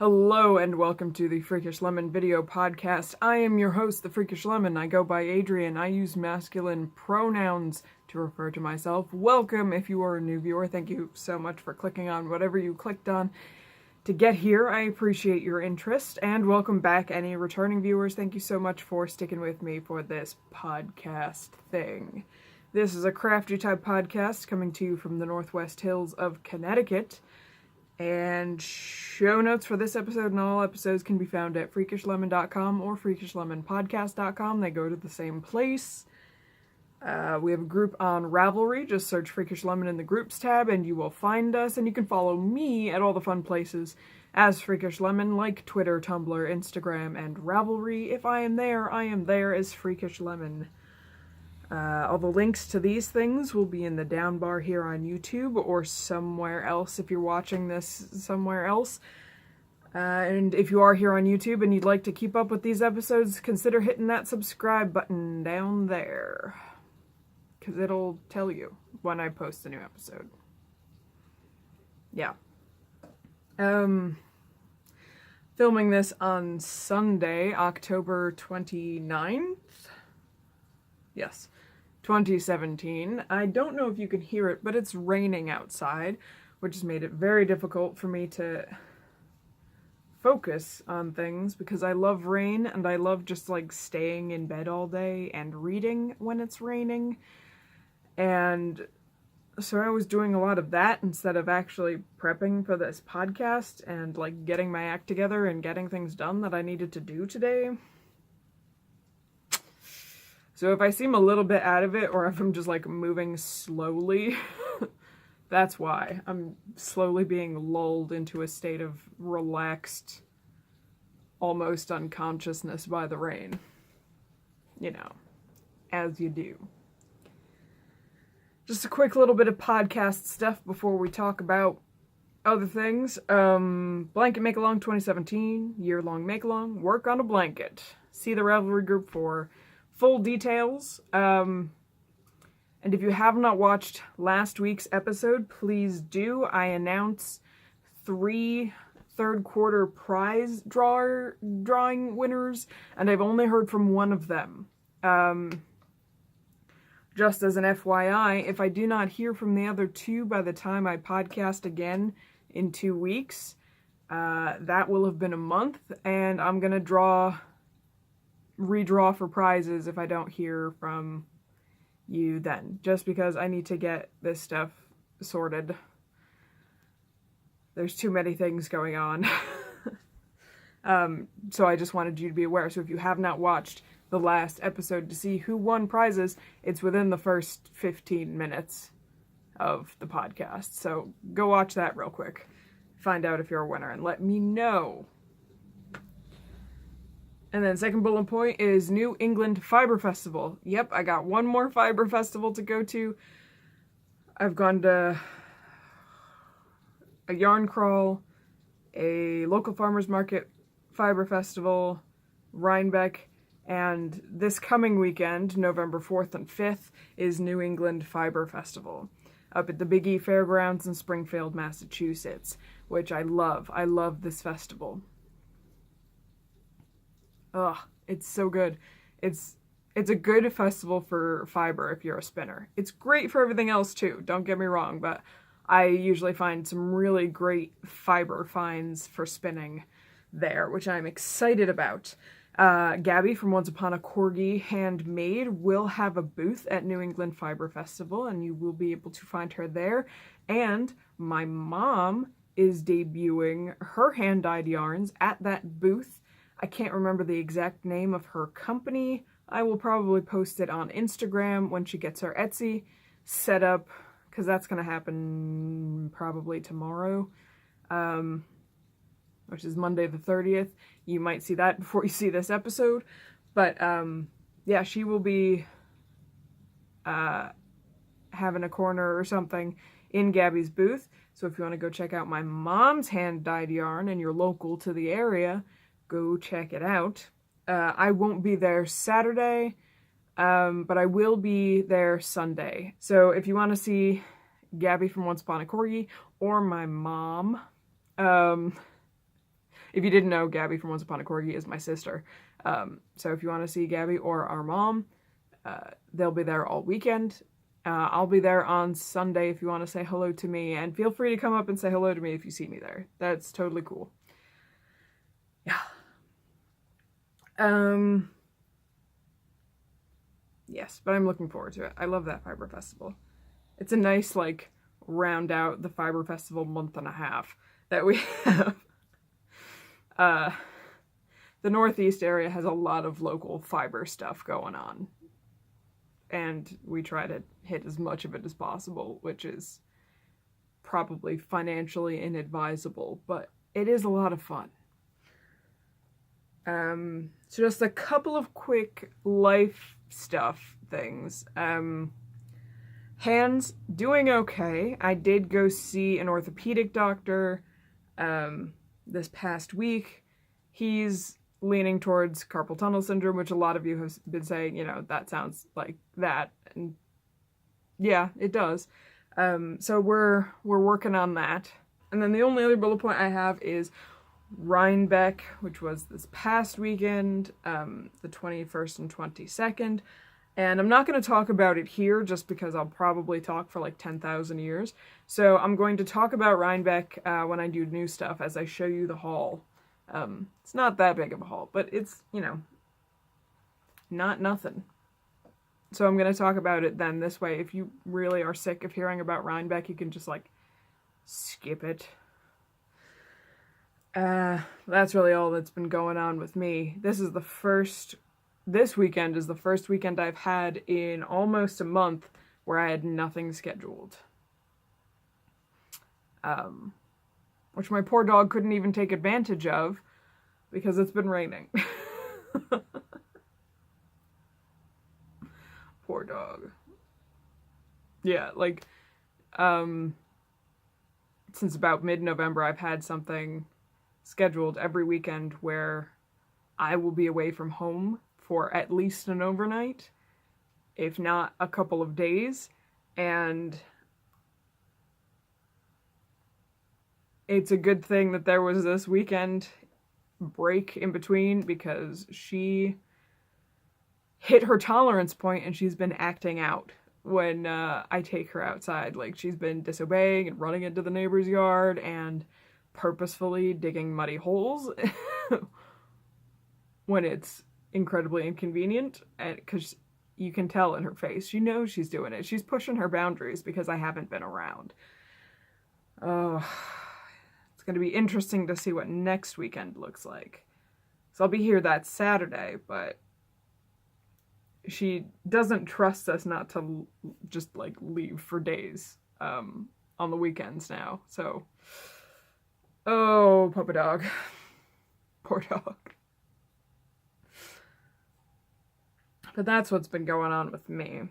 Hello and welcome to the Freakish Lemon video podcast. I am your host, the Freakish Lemon. I go by Adrian. I use masculine pronouns to refer to myself. Welcome if you are a new viewer. Thank you so much for clicking on whatever you clicked on to get here. I appreciate your interest. And welcome back any returning viewers. Thank you so much for sticking with me for this podcast thing. This is a crafty type podcast coming to you from the Northwest Hills of Connecticut. And show notes for this episode and all episodes can be found at freakishlemon.com or freakishlemonpodcast.com. They go to the same place. We have a group on Ravelry. Just search Freakish Lemon in the groups tab and you will find us. And you can follow me at all the fun places as Freakish Lemon, like Twitter, Tumblr, Instagram, and Ravelry. If I am there as Freakish Lemon. All the links to these things will be in the down bar here on YouTube or somewhere else if you're watching this somewhere else. And if you are here on YouTube and you'd like to keep up with these episodes, consider hitting that subscribe button down there, because it'll tell you when I post a new episode. Yeah. Filming this on Sunday, October 29th? Yes. 2017. I don't know if you can hear it, but it's raining outside, which has made it very difficult for me to focus on things because I love rain and I love just like staying in bed all day and reading when it's raining. And so I was doing a lot of that instead of actually prepping for this podcast and like getting my act together and getting things done that I needed to do today. So if I seem a little bit out of it, or if I'm just like moving slowly, that's why. I'm slowly being lulled into a state of relaxed, almost unconsciousness by the rain. You know, as you do. Just a quick little bit of podcast stuff before we talk about other things. Blanket Make-Along 2017, year-long make-along, work on a blanket. See the Ravelry group for full details. And if you have not watched last week's episode, please do. I announce 3 third quarter prize drawing winners, and I've only heard from one of them. Just as an FYI, if I do not hear from the other 2 by the time I podcast again in 2 weeks, that will have been a month, and I'm gonna redraw for prizes if I don't hear from you then, just because I need to get this stuff sorted. There's too many things going on. So I just wanted you to be aware. So if you have not watched the last episode to see who won prizes, it's within the first 15 minutes of the podcast. So go watch that real quick. Find out if you're a winner and let me know. And then second bullet point is New England Fiber Festival. Yep, I got one more fiber festival to go to. I've gone to a yarn crawl, a local farmers market fiber festival, Rhinebeck, and this coming weekend, November 4th and 5th, is New England Fiber Festival up at the Big E Fairgrounds in Springfield, Massachusetts, which I love. I love this festival. Ugh, it's so good. It's a good festival for fiber if you're a spinner. It's great for everything else too, don't get me wrong, but I usually find some really great fiber finds for spinning there, which I'm excited about. Gabby from Once Upon a Corgi Handmade will have a booth at New England Fiber Festival, and you will be able to find her there. And my mom is debuting her hand-dyed yarns at that booth. I can't remember the exact name of her company. I will probably post it on Instagram when she gets her Etsy set up, because that's going to happen probably tomorrow, which is Monday the 30th. You might see that before you see this episode. But, yeah, she will be having a corner or something in Gabby's booth. So if you want to go check out my mom's hand-dyed yarn and you're local to the area, go check it out. I won't be there Saturday, but I will be there Sunday. So if you want to see Gabby from Once Upon a Corgi or my mom, If you didn't know, Gabby from Once Upon a Corgi is my sister. So if you want to see Gabby or our mom, they'll be there all weekend. I'll be there on Sunday if you want to say hello to me, and feel free to come up and say hello to me if you see me there. That's totally cool. Yeah. Yes, but I'm looking forward to it. I love that Fiber Festival. It's a nice, like, round out the Fiber Festival month and a half that we have. The Northeast area has a lot of local fiber stuff going on. And we try to hit as much of it as possible, which is probably financially inadvisable, but it is a lot of fun. So just a couple of quick life stuff things. Hands, doing okay. I did go see an orthopedic doctor this past week. He's leaning towards carpal tunnel syndrome, which a lot of you have been saying, you know, that sounds like that. And yeah, it does. So we're working on that. And then the only other bullet point I have is Rhinebeck, which was this past weekend, the 21st and 22nd. And I'm not going to talk about it here just because I'll probably talk for like 10,000 years. So I'm going to talk about Rhinebeck when I do new stuff as I show you the haul. It's not that big of a haul, but it's, you know, not nothing. So I'm going to talk about it then. This way, if you really are sick of hearing about Rhinebeck, you can just, like, skip it. That's really all that's been going on with me. This weekend is the first weekend I've had in almost a month where I had nothing scheduled. Which my poor dog couldn't even take advantage of because it's been raining. Poor dog. Yeah, like, since about mid-November, I've had something scheduled every weekend where I will be away from home for at least an overnight, if not a couple of days, and it's a good thing that there was this weekend break in between because she hit her tolerance point and she's been acting out when I take her outside. Like, she's been disobeying and running into the neighbor's yard and purposefully digging muddy holes when it's incredibly inconvenient, because you can tell in her face. She knows she's doing it. She's pushing her boundaries because I haven't been around. Oh, it's going to be interesting to see what next weekend looks like. So I'll be here that Saturday, but she doesn't trust us not to just, like, leave for days on the weekends now. So, oh, puppy dog. Poor dog. But that's what's been going on with me.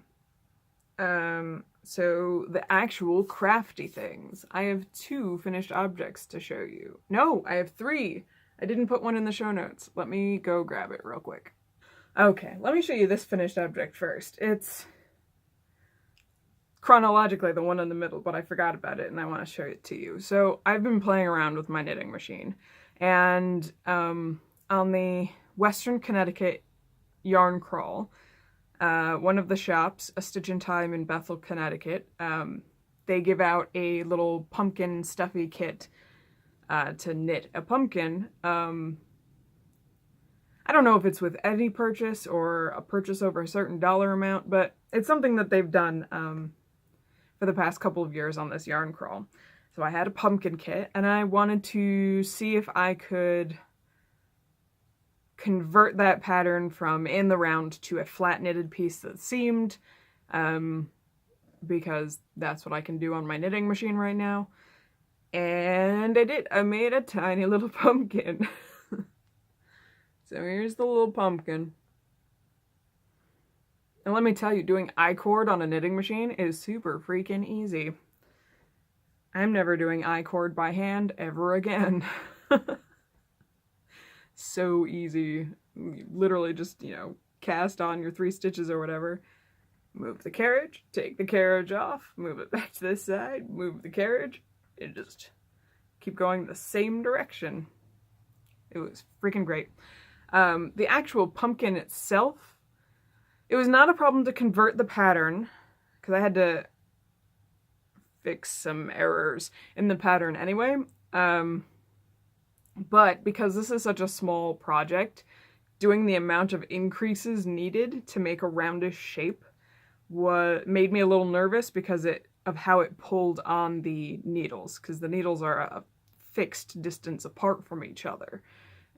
So the actual crafty things. I have 2 finished objects to show you. No, I have 3. I didn't put one in the show notes. Let me go grab it real quick. Okay, let me show you this finished object first. It's chronologically the one in the middle, but I forgot about it and I want to show it to you. So I've been playing around with my knitting machine, and on the Western Connecticut yarn crawl, one of the shops, A Stitch in Time in Bethel, Connecticut, they give out a little pumpkin stuffy kit to knit a pumpkin. I don't know if it's with any purchase or a purchase over a certain dollar amount, but it's something that they've done for the past couple of years on this yarn crawl. So I had a pumpkin kit, and I wanted to see if I could convert that pattern from in the round to a flat knitted piece that seamed, because that's what I can do on my knitting machine right now. And I did. I made a tiny little pumpkin. So here's the little pumpkin. And let me tell you, doing I-cord on a knitting machine is super freaking easy. I'm never doing I-cord by hand ever again. So easy. You literally just, you know, cast on your 3 stitches or whatever. Move the carriage, take the carriage off, move it back to this side, move the carriage, and just keep going the same direction. It was freaking great. The actual pumpkin itself, it was not a problem to convert the pattern, because I had to fix some errors in the pattern anyway. But because this is such a small project, doing the amount of increases needed to make a roundish shape made me a little nervous because of how it pulled on the needles, because the needles are a fixed distance apart from each other.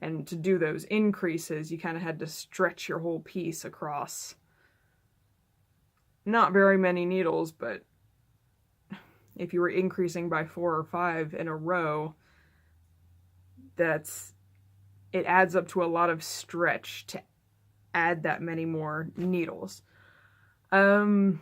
And to do those increases, you kind of had to stretch your whole piece across not very many needles, but if you were increasing by 4 or 5 in a row, it adds up to a lot of stretch to add that many more needles. I'd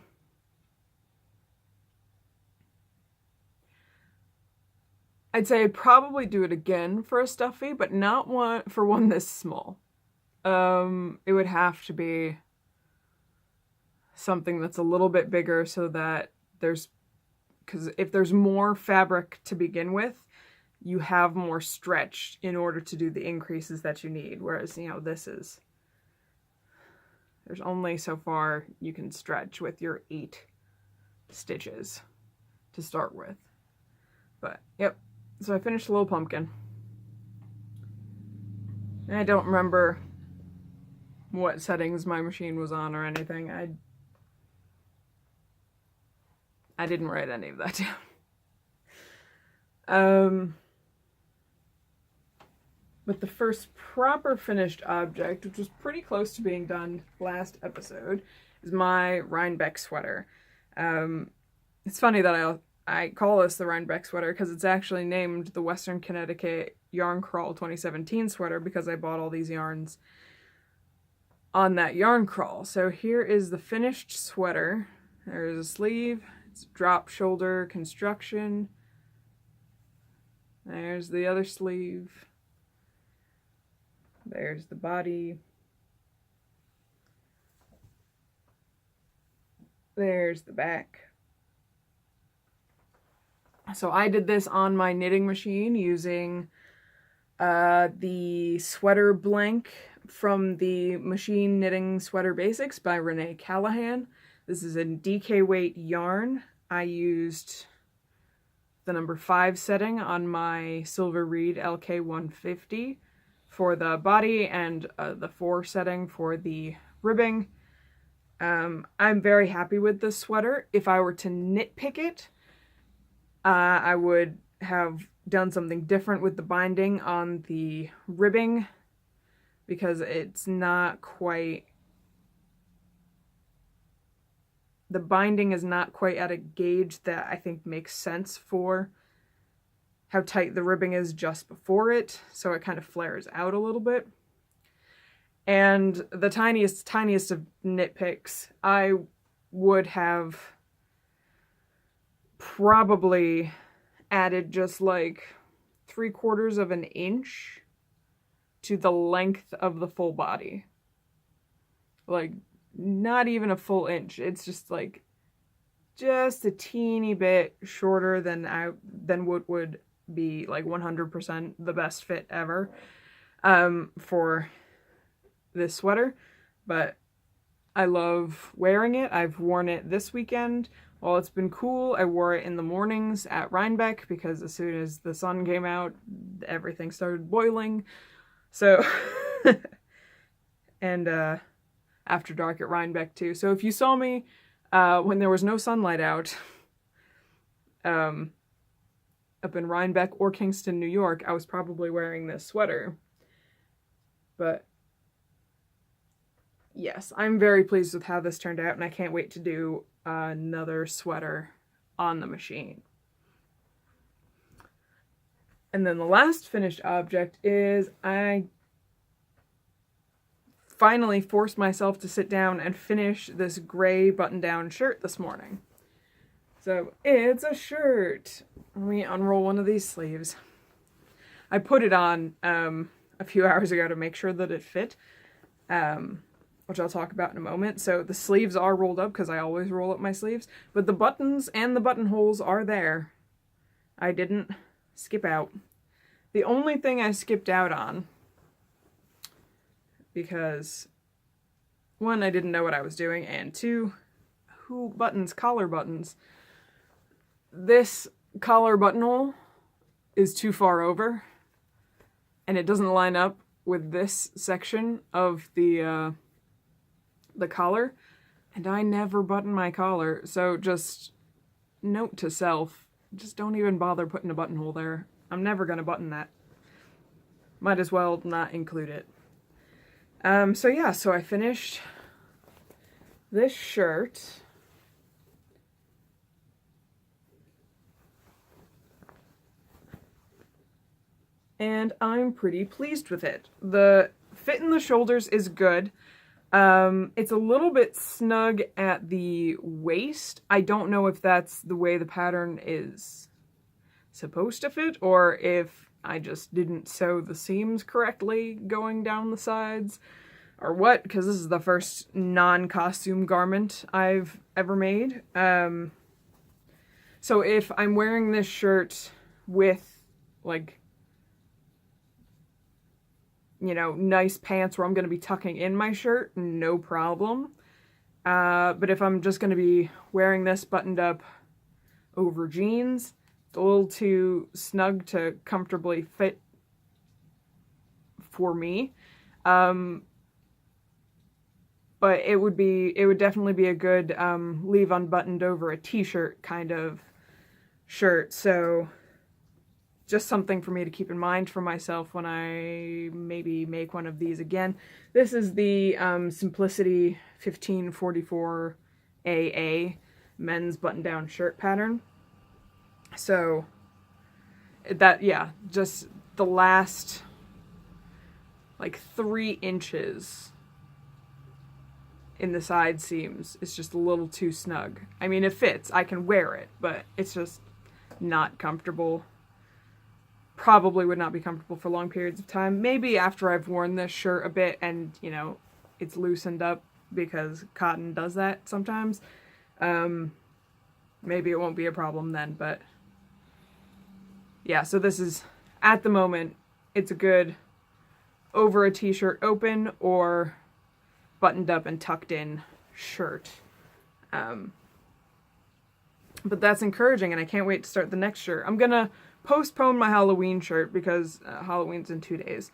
say I'd probably do it again for a stuffy, but not one this small. It would have to be something that's a little bit bigger so that because if there's more fabric to begin with, you have more stretch in order to do the increases that you need. Whereas, there's only so far you can stretch with your 8 stitches to start with. But, yep. So I finished the little pumpkin. And I don't remember what settings my machine was on or anything. I didn't write any of that down. But the first proper finished object, which was pretty close to being done last episode, is my Rhinebeck sweater. It's funny that I call this the Rhinebeck sweater because it's actually named the Western Connecticut Yarn Crawl 2017 sweater because I bought all these yarns on that yarn crawl. So here is the finished sweater. There's a sleeve. It's drop shoulder construction. There's the other sleeve. There's the body. There's the back. So I did this on my knitting machine using the sweater blank from the Machine Knitting Sweater Basics by Renee Callahan. This is a DK weight yarn. I used the number 5 setting on my Silver Reed LK150 for the body and the 4 setting for the ribbing. I'm very happy with this sweater. If I were to nitpick it, I would have done something different with the binding on the ribbing because it's not quite... The binding is not quite at a gauge that I think makes sense for how tight the ribbing is just before it, so it kind of flares out a little bit. And the tiniest of nitpicks, I would have probably added just like 3/4 of an inch to the length of the full body. Like, not even a full inch. It's just like just a teeny bit shorter than what would be like 100% the best fit ever for this sweater. But I love wearing it. I've worn it this weekend. While it's been cool, I wore it in the mornings at Rhinebeck because as soon as the sun came out, everything started boiling. So, and after dark at Rhinebeck too. So if you saw me when there was no sunlight out up in Rhinebeck or Kingston, New York, I was probably wearing this sweater. But yes, I'm very pleased with how this turned out, and I can't wait to do another sweater on the machine. And then the last finished object is I finally forced myself to sit down and finish this gray button-down shirt this morning. So it's a shirt. Let me unroll one of these sleeves. I put it on a few hours ago to make sure that it fit, which I'll talk about in a moment. So the sleeves are rolled up because I always roll up my sleeves, but the buttons and the buttonholes are there. I didn't skip out. The only thing I skipped out on because, one, I didn't know what I was doing, and two, who buttons collar buttons? This collar buttonhole is too far over, and it doesn't line up with this section of the collar, and I never button my collar, so just note to self, just don't even bother putting a buttonhole there. I'm never gonna button that. Might as well not include it. So yeah, so I finished this shirt. And I'm pretty pleased with it. The fit in the shoulders is good. It's a little bit snug at the waist. I don't know if that's the way the pattern is supposed to fit, or if I just didn't sew the seams correctly going down the sides, or what, because this is the first non-costume garment I've ever made. So if I'm wearing this shirt with, like, you know, nice pants where I'm going to be tucking in my shirt, no problem. But if I'm just going to be wearing this buttoned up over jeans, it's a little too snug to comfortably fit for me. But it would definitely be a good leave unbuttoned over a t-shirt kind of shirt. So just something for me to keep in mind for myself when I maybe make one of these again. This is the Simplicity 1544 AA men's button-down shirt pattern. So that, yeah, just the last like 3 inches in the side seams is just a little too snug. I mean, it fits, I can wear it, but it's just not comfortable. Probably would not be comfortable for long periods of time. Maybe after I've worn this shirt a bit and, you know, it's loosened up, because cotton does that sometimes. Maybe it won't be a problem then, but yeah, so this is, at the moment, it's a good over a t-shirt open or buttoned up and tucked in shirt. But that's encouraging, and I can't wait to start the next shirt. I'm gonna postpone my Halloween shirt because Halloween's in 2 days.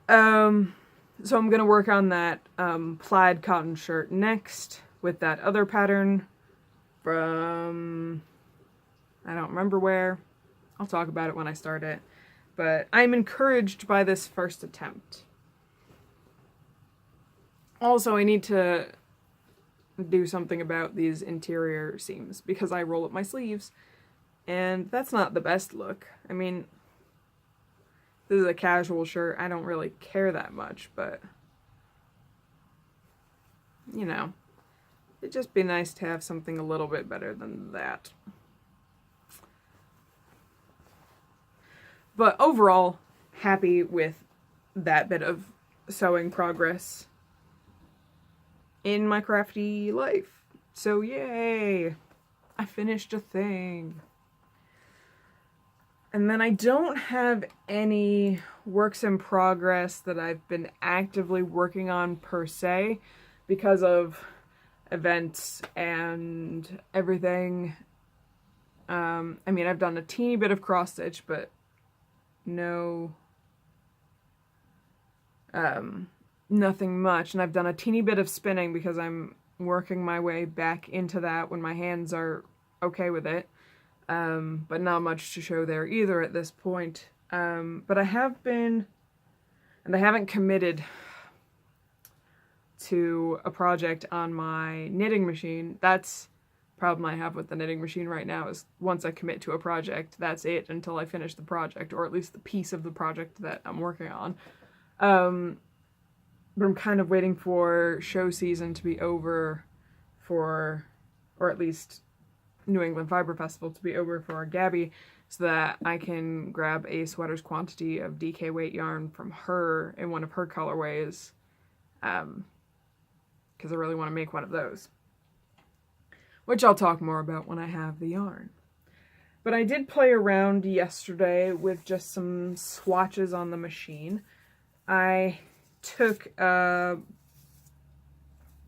So I'm gonna work on that plaid cotton shirt next with that other pattern from, I don't remember where. I'll talk about it when I start it. But I'm encouraged by this first attempt. Also, I need to do something about these interior seams because I roll up my sleeves. And that's not the best look. I mean, this is a casual shirt. I don't really care that much, but, you know, it'd just be nice to have something a little bit better than that. But overall, happy with that bit of sewing progress in my crafty life. So yay! I finished a thing. And then I don't have any works in progress that I've been actively working on per se because of events and everything. I mean, I've done a teeny bit of cross stitch, but no, nothing much. And I've done a teeny bit of spinning because I'm working my way back into that when my hands are okay with it. But not much to show there either at this point. But I have been, and I haven't committed to a project on my knitting machine. That's the problem I have with the knitting machine right now, is once I commit to a project, that's it until I finish the project, or at least the piece of the project that I'm working on. But I'm kind of waiting for show season to be over for, or at least New England Fiber Festival to be over for our Gabby, so that I can grab a sweater's quantity of DK weight yarn from her in one of her colorways, because I really want to make one of those, which I'll talk more about when I have the yarn. But I did play around yesterday with just some swatches on the machine. I took a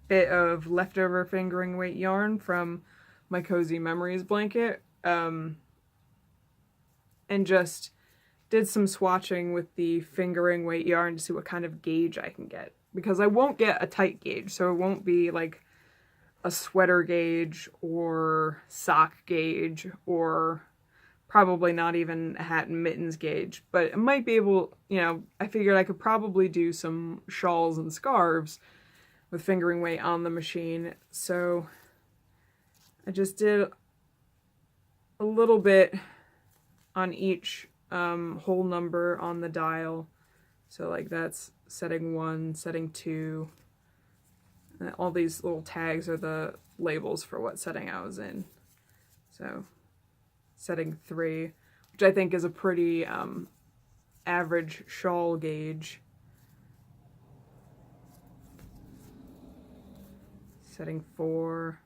bit of leftover fingering weight yarn from my Cozy Memories blanket, and just did some swatching with the fingering weight yarn to see what kind of gauge I can get. Because I won't get a tight gauge, so it won't be like a sweater gauge or sock gauge, or probably not even a hat and mittens gauge, but it might be able, you know, I figured I could probably do some shawls and scarves with fingering weight on the machine. So I just did a little bit on each whole number on the dial. So like that's setting 1, setting 2, and all these little tags are the labels for what setting I was in. So setting 3, which I think is a pretty average shawl gauge. Setting 4.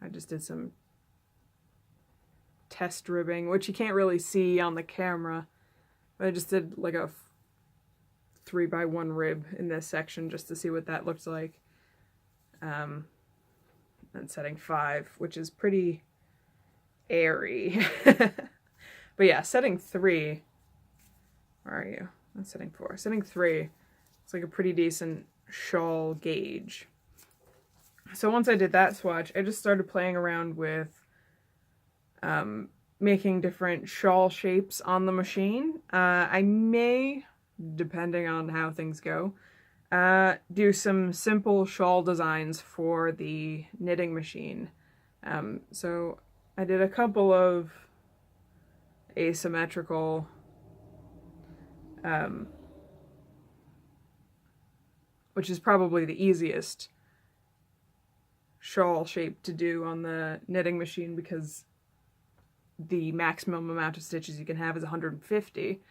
I just did some test ribbing, which you can't really see on the camera, but I just did like a 3x1 rib in this section just to see what that looks like. And setting 5, which is pretty airy. But yeah, setting 3, where are you? That's setting 4. Setting 3, it's like a pretty decent shawl gauge. So once I did that swatch, I just started playing around with making different shawl shapes on the machine. I may, depending on how things go, do some simple shawl designs for the knitting machine. So I did a couple of asymmetrical which is probably the easiest shawl shape to do on the knitting machine, because the maximum amount of stitches you can have is 150.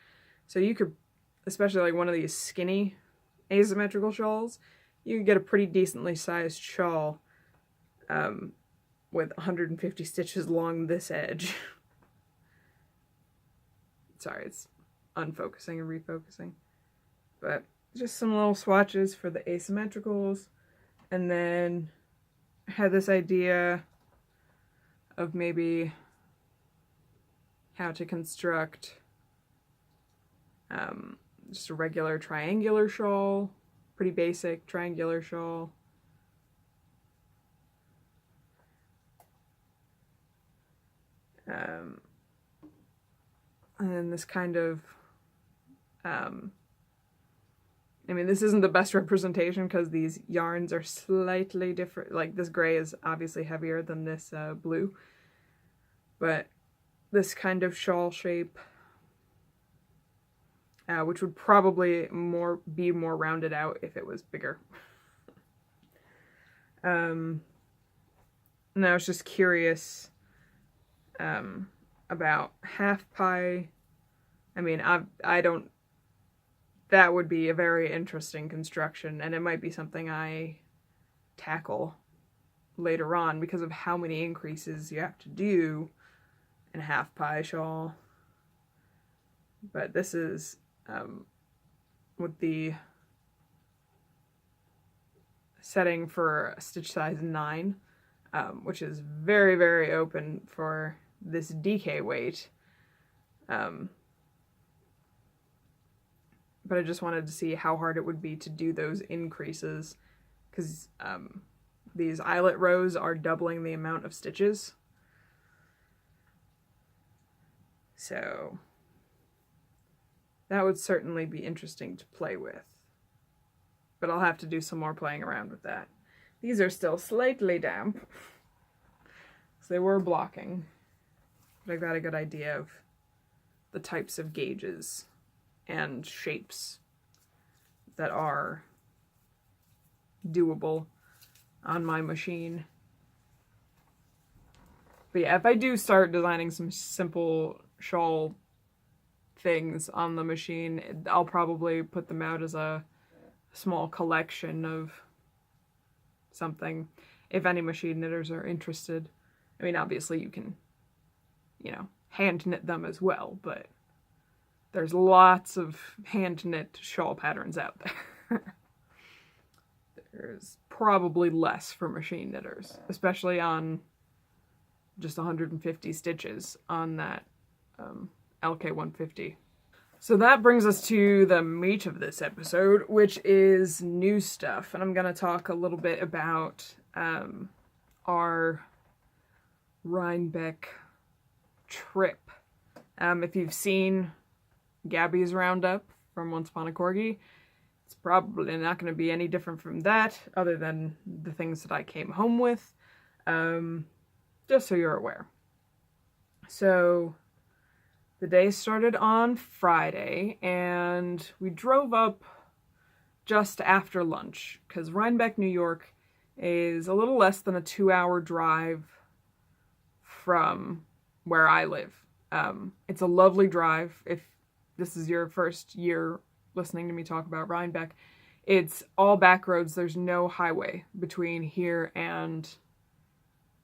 So you could, especially like one of these skinny asymmetrical shawls, you could get a pretty decently sized shawl with 150 stitches along this edge. Sorry, it's unfocusing and refocusing. But just some little swatches for the asymmetricals, and then I had this idea of maybe how to construct just a regular triangular shawl, pretty basic triangular shawl. And then this kind of, I mean, this isn't the best representation because these yarns are slightly different. Like, this gray is obviously heavier than this blue. But this kind of shawl shape, which would probably be more rounded out if it was bigger. And I was just curious about half pie. I mean, I don't, that would be a very interesting construction, and it might be something I tackle later on because of how many increases you have to do in a half pie shawl. But this is with the setting for stitch size 9, which is very, very open for this DK weight. But I just wanted to see how hard it would be to do those increases, because these eyelet rows are doubling the amount of stitches. So that would certainly be interesting to play with. But I'll have to do some more playing around with that. These are still slightly damp, so they were blocking. But I got a good idea of the types of gauges and shapes that are doable on my machine. But yeah, if I do start designing some simple shawl things on the machine, I'll probably put them out as a small collection of something, if any machine knitters are interested. I mean, obviously you can, you know, hand knit them as well, but there's lots of hand-knit shawl patterns out there. There's probably less for machine knitters, especially on just 150 stitches on that LK150. So that brings us to the meat of this episode, which is new stuff. And I'm going to talk a little bit about our Rhinebeck trip. If you've seen Gabby's roundup from Once Upon a Corgi, it's probably not going to be any different from that, other than the things that I came home with, just so you're aware. So the day started on Friday, and we drove up just after lunch, because Rhinebeck, New York is a little less than a 2-hour drive from where I live. It's a lovely drive. If this is your first year listening to me talk about Rhinebeck, it's all back roads. There's no highway between here and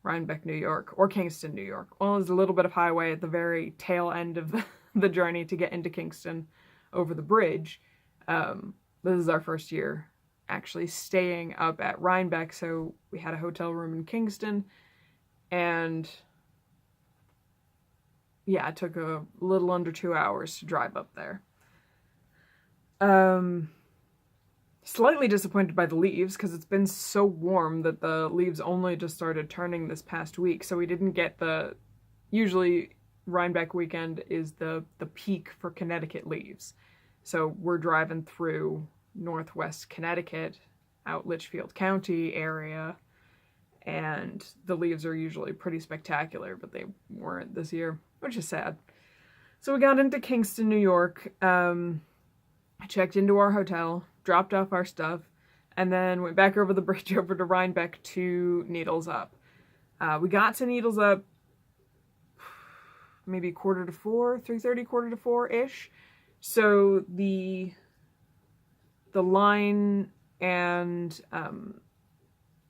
Rhinebeck, New York, or Kingston, New York. Well, there's a little bit of highway at the very tail end of the journey to get into Kingston over the bridge. This is our first year actually staying up at Rhinebeck, so we had a hotel room in Kingston, and yeah, it took a little under 2 hours to drive up there. Slightly disappointed by the leaves, because it's been so warm that the leaves only just started turning this past week, so we didn't get usually Rhinebeck weekend is the peak for Connecticut leaves. So we're driving through northwest Connecticut, out Litchfield County area, and the leaves are usually pretty spectacular, but they weren't this year, which is sad. So we got into Kingston, New York, I checked into our hotel, dropped off our stuff, and then went back over the bridge over to Rhinebeck to Needles Up. We got to Needles Up maybe 3:45, 3:30, 4:45-ish. So the line and,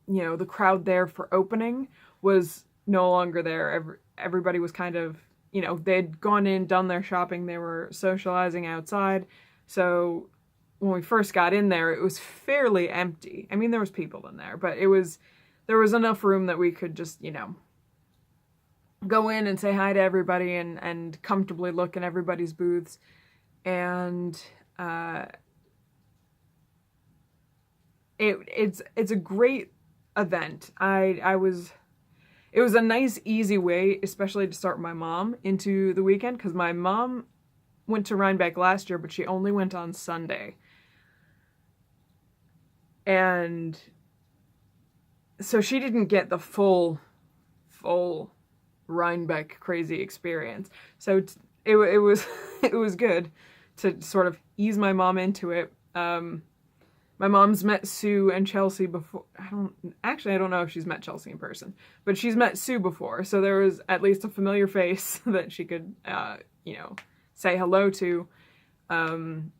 the crowd there for opening was no longer there. Everybody was kind of, they'd gone in, done their shopping, they were socializing outside. So when we first got in there, it was fairly empty. I mean, there was people in there, but there was enough room that we could just, go in and say hi to everybody and comfortably look in everybody's booths. And it's a great event. It was a nice, easy way, especially to start my mom into the weekend, because my mom went to Rhinebeck last year, but she only went on Sunday. And so she didn't get the full Rhinebeck crazy experience. So it was it was good to sort of ease my mom into it. My mom's met Sue and Chelsea before. I don't know if she's met Chelsea in person, but she's met Sue before. So there was at least a familiar face that she could, say hello to. And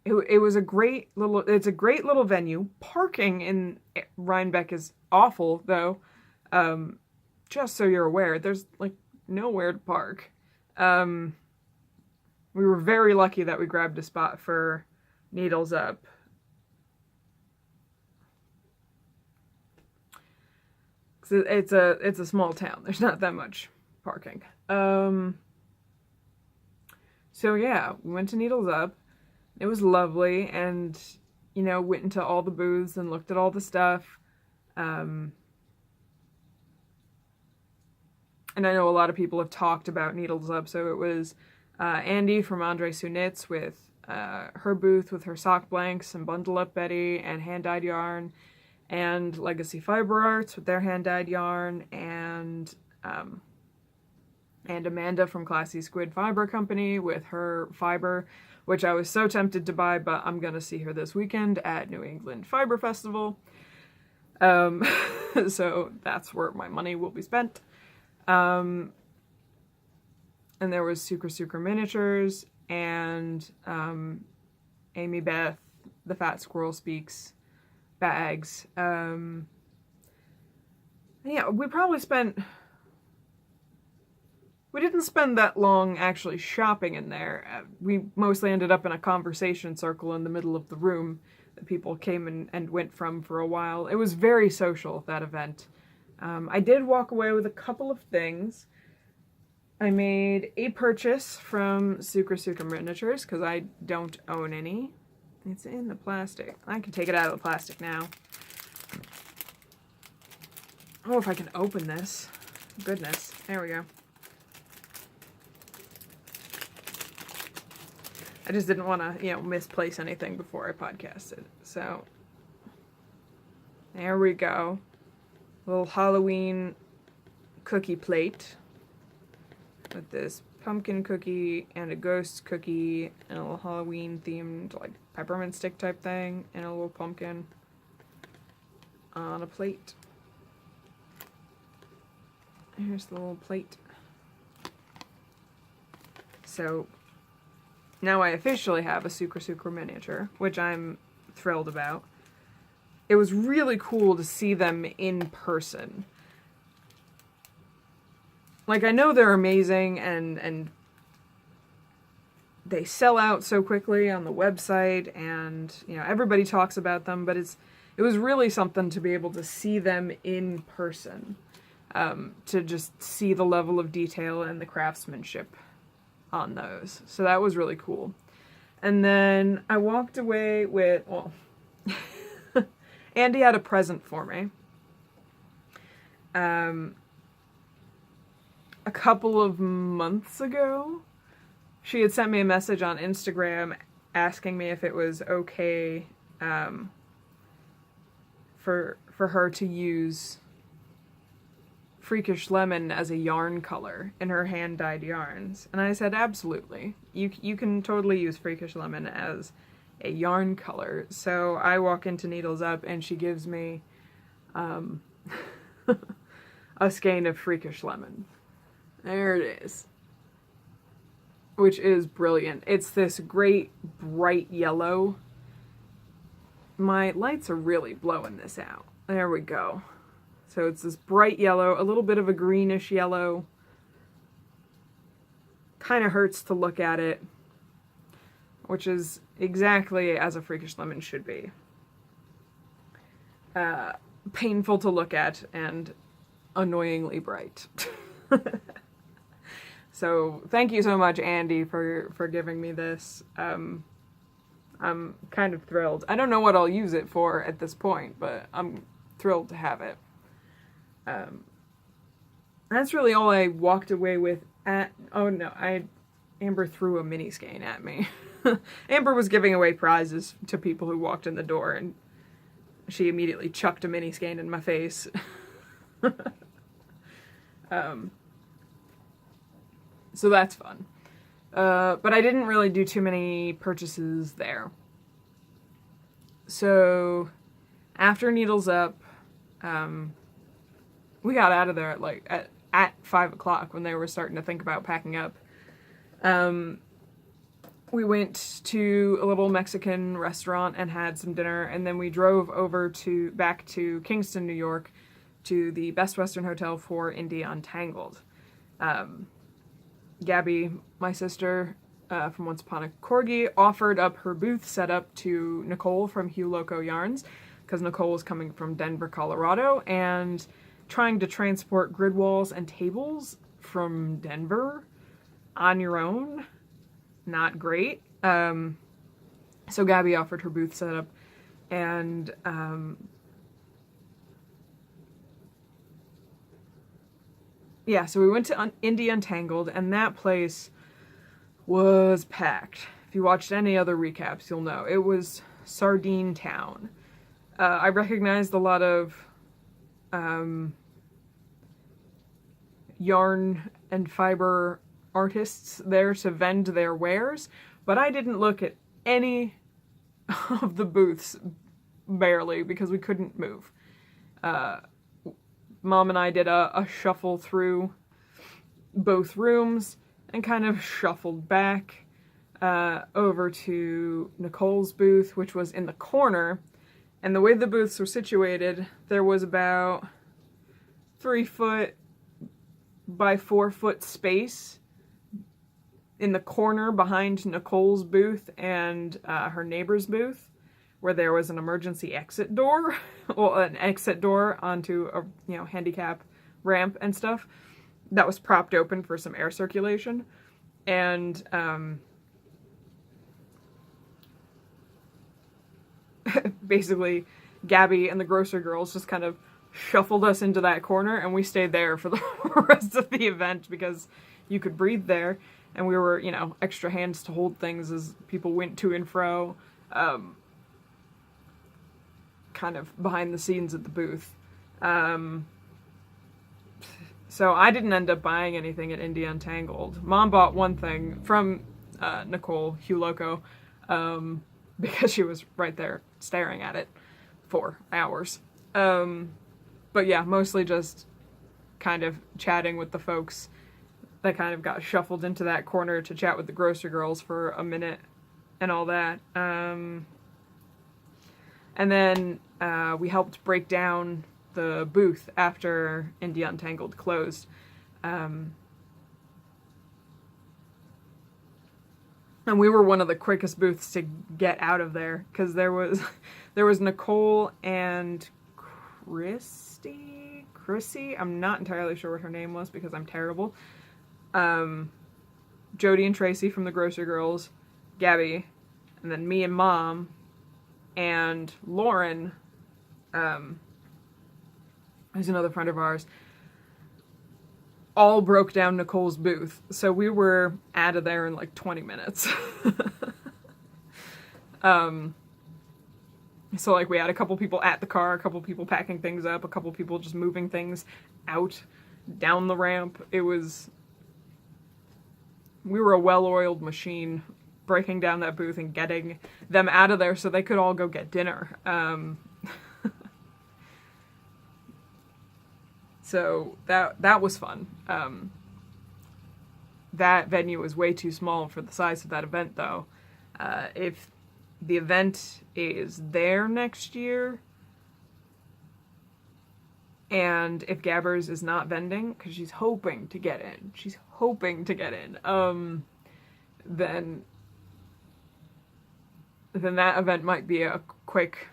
it's a great little venue. Parking in Rhinebeck is awful, though. Just so you're aware, there's nowhere to park. We were very lucky that we grabbed a spot for Needles Up. It's a small town. There's not that much parking. So yeah, we went to Needles Up. It was lovely, and went into all the booths and looked at all the stuff. And I know a lot of people have talked about Needles Up, so it was Andy from Andre Sue Knits with her booth with her sock blanks, and Bundle Up Betty and hand-dyed yarn, and Legacy Fiber Arts with their hand-dyed yarn, and Amanda from Classy Squid Fiber Company with her fiber, which I was so tempted to buy, but I'm gonna see her this weekend at New England Fiber Festival. So that's where my money will be spent. And there was Sucre Miniatures, and Amy Beth, the Fat Squirrel Speaks bags. Yeah, we probably spent We didn't spend that long actually shopping in there. We mostly ended up in a conversation circle in the middle of the room that people came and went from for a while. It was very social, that event. I did walk away with a couple of things. I made a purchase from Sucre Miniatures, because I don't own any. It's in the plastic. I can take it out of the plastic now. Oh, if I can open this. Goodness. There we go. I just didn't want to, misplace anything before I podcasted. So, there we go. Little Halloween cookie plate with this pumpkin cookie and a ghost cookie and a little Halloween themed, like, peppermint stick type thing and a little pumpkin on a plate. Here's the little plate. So, now I officially have a Sucre miniature, which I'm thrilled about. It was really cool to see them in person. Like, I know they're amazing and they sell out so quickly on the website and, everybody talks about them, but it was really something to be able to see them in person. To just see the level of detail and the craftsmanship on those. So that was really cool. And then I walked away with, well, Andy had a present for me. A couple of months ago, she had sent me a message on Instagram asking me if it was okay for her to use Freakish Lemon as a yarn color in her hand-dyed yarns. And I said, absolutely. You can totally use Freakish Lemon as a yarn color. So I walk into Needles Up and she gives me a skein of Freakish Lemon. There it is. Which is brilliant. It's this great bright yellow. My lights are really blowing this out. There we go. So it's this bright yellow, a little bit of a greenish yellow. Kind of hurts to look at it, which is exactly as a Freakish Lemon should be. Painful to look at and annoyingly bright. So thank you so much, Andy, for giving me this. I'm kind of thrilled. I don't know what I'll use it for at this point, but I'm thrilled to have it. That's really all I walked away with Amber threw a mini skein at me. Amber was giving away prizes to people who walked in the door, and she immediately chucked a mini skein in my face. So that's fun. But I didn't really do too many purchases there. So, after Needles Up, we got out of there at 5 o'clock when they were starting to think about packing up. We went to a little Mexican restaurant and had some dinner, and then we drove over back to Kingston, New York, to the Best Western Hotel for Indie Untangled. Gabby, my sister from Once Upon a Corgi, offered up her booth setup to Nicole from Hugh Loco Yarns, because Nicole was coming from Denver, Colorado, and trying to transport grid walls and tables from Denver on your own, not great. So Gabby offered her booth setup, and yeah, so we went to Indie Untangled, and that place was packed. If you watched any other recaps, you'll know. It was Sardine Town. I recognized a lot of yarn and fiber artists there to vend their wares, but I didn't look at any of the booths, barely, because we couldn't move. Mom and I did a shuffle through both rooms and kind of shuffled back over to Nicole's booth, which was in the corner. And the way the booths were situated, there was about 3 foot by 4 foot space in the corner behind Nicole's booth and her neighbor's booth, where there was an emergency exit door, well, an exit door onto a, you know, handicap ramp and stuff that was propped open for some air circulation. And basically Gabby and the grocery girls just kind of shuffled us into that corner, and we stayed there for the rest of the event because you could breathe there, and we were, you know, extra hands to hold things as people went to and fro, kind of behind the scenes at the booth. So I didn't end up buying anything at Indie Untangled. Mom bought one thing from Nicole Hugh Loco, because she was right there staring at it for hours. But yeah, mostly just kind of chatting with the folks that kind of got shuffled into that corner to chat with the grocery girls for a minute and all that. And then we helped break down the booth after Indie Untangled closed. And we were one of the quickest booths to get out of there, because there was Nicole and Chrissy, I'm not entirely sure what her name was because I'm terrible. Jody and Tracy from the Grocery Girls, Gabby, and then me and Mom, and Lauren, who's another friend of ours, all broke down Nicole's booth. So we were out of there in like 20 minutes. So like we had a couple people at the car, a couple people packing things up, a couple people just moving things out down the ramp. We were a well-oiled machine breaking down that booth and getting them out of there so they could all go get dinner. So that was fun. That venue was way too small for the size of that event, though. If the event is there next year, and if Gabbers is not vending, because she's hoping to get in, then that event might be a quick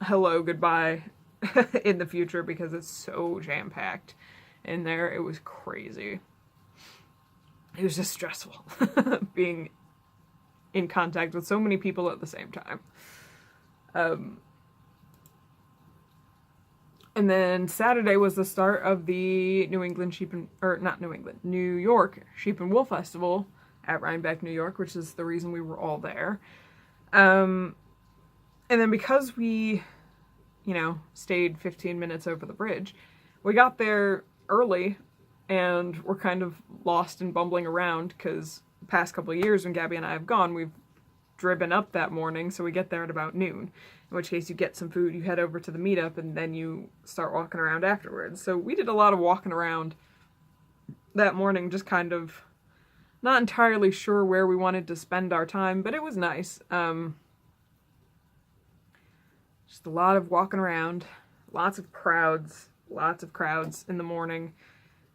hello, goodbye in the future, because it's so jam-packed in there. It was crazy. It was just stressful being in contact with so many people at the same time. And then Saturday was the start of the New York Sheep and Wool Festival at Rhinebeck, New York, which is the reason we were all there. And then because we, you know, stayed 15 minutes over the bridge, we got there early and we're kind of lost and bumbling around, because the past couple of years when Gabby and I have gone, we've driven up that morning, so we get there at about noon, in which case you get some food, you head over to the meetup, and then you start walking around afterwards. So we did a lot of walking around that morning, just kind of not entirely sure where we wanted to spend our time, but it was nice. Just a lot of walking around, lots of crowds in the morning.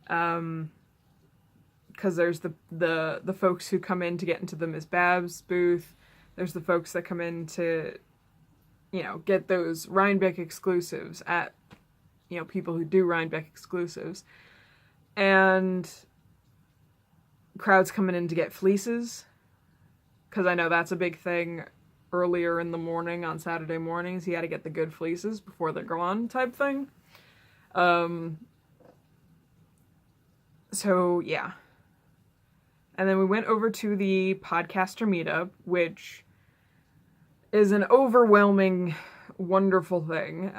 Because there's the folks who come in to get into the Miss Babs booth. There's the folks that come in to, you know, get those Rhinebeck exclusives at, you know, people who do Rhinebeck exclusives. And crowds coming in to get fleeces, because I know that's a big thing earlier in the morning on Saturday mornings. You got to get the good fleeces before they're gone, type thing. So yeah. And then we went over to the podcaster meetup, which is an overwhelming, wonderful thing.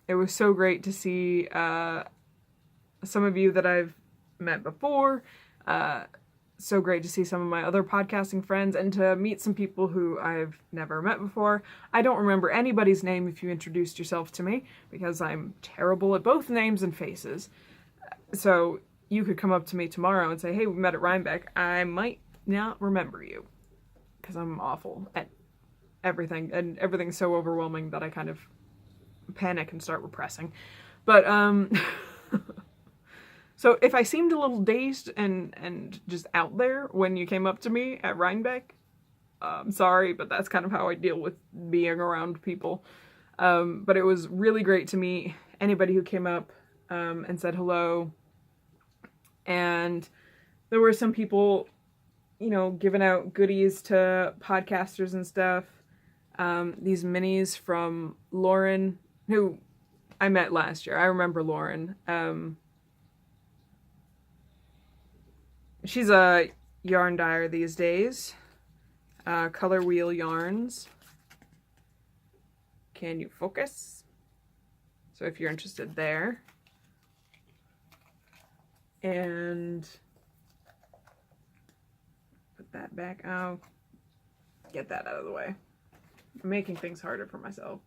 It was so great to see some of you that I've met before. So great to see some of my other podcasting friends, and to meet some people who I've never met before. I don't remember anybody's name if you introduced yourself to me, because I'm terrible at both names and faces. So you could come up to me tomorrow and say, hey, we met at Rhinebeck. I might not remember you, because I'm awful at everything, and everything's so overwhelming that I kind of panic and start repressing. But, So if I seemed a little dazed and just out there when you came up to me at Rhinebeck, I'm sorry, but that's kind of how I deal with being around people. But it was really great to meet anybody who came up and said hello. And there were some people, you know, giving out goodies to podcasters and stuff. These minis from Lauren, who I met last year. I remember Lauren. She's a yarn dyer these days. Color Wheel Yarns. Can you focus? So if you're interested there. And put that back out. Get that out of the way. I'm making things harder for myself.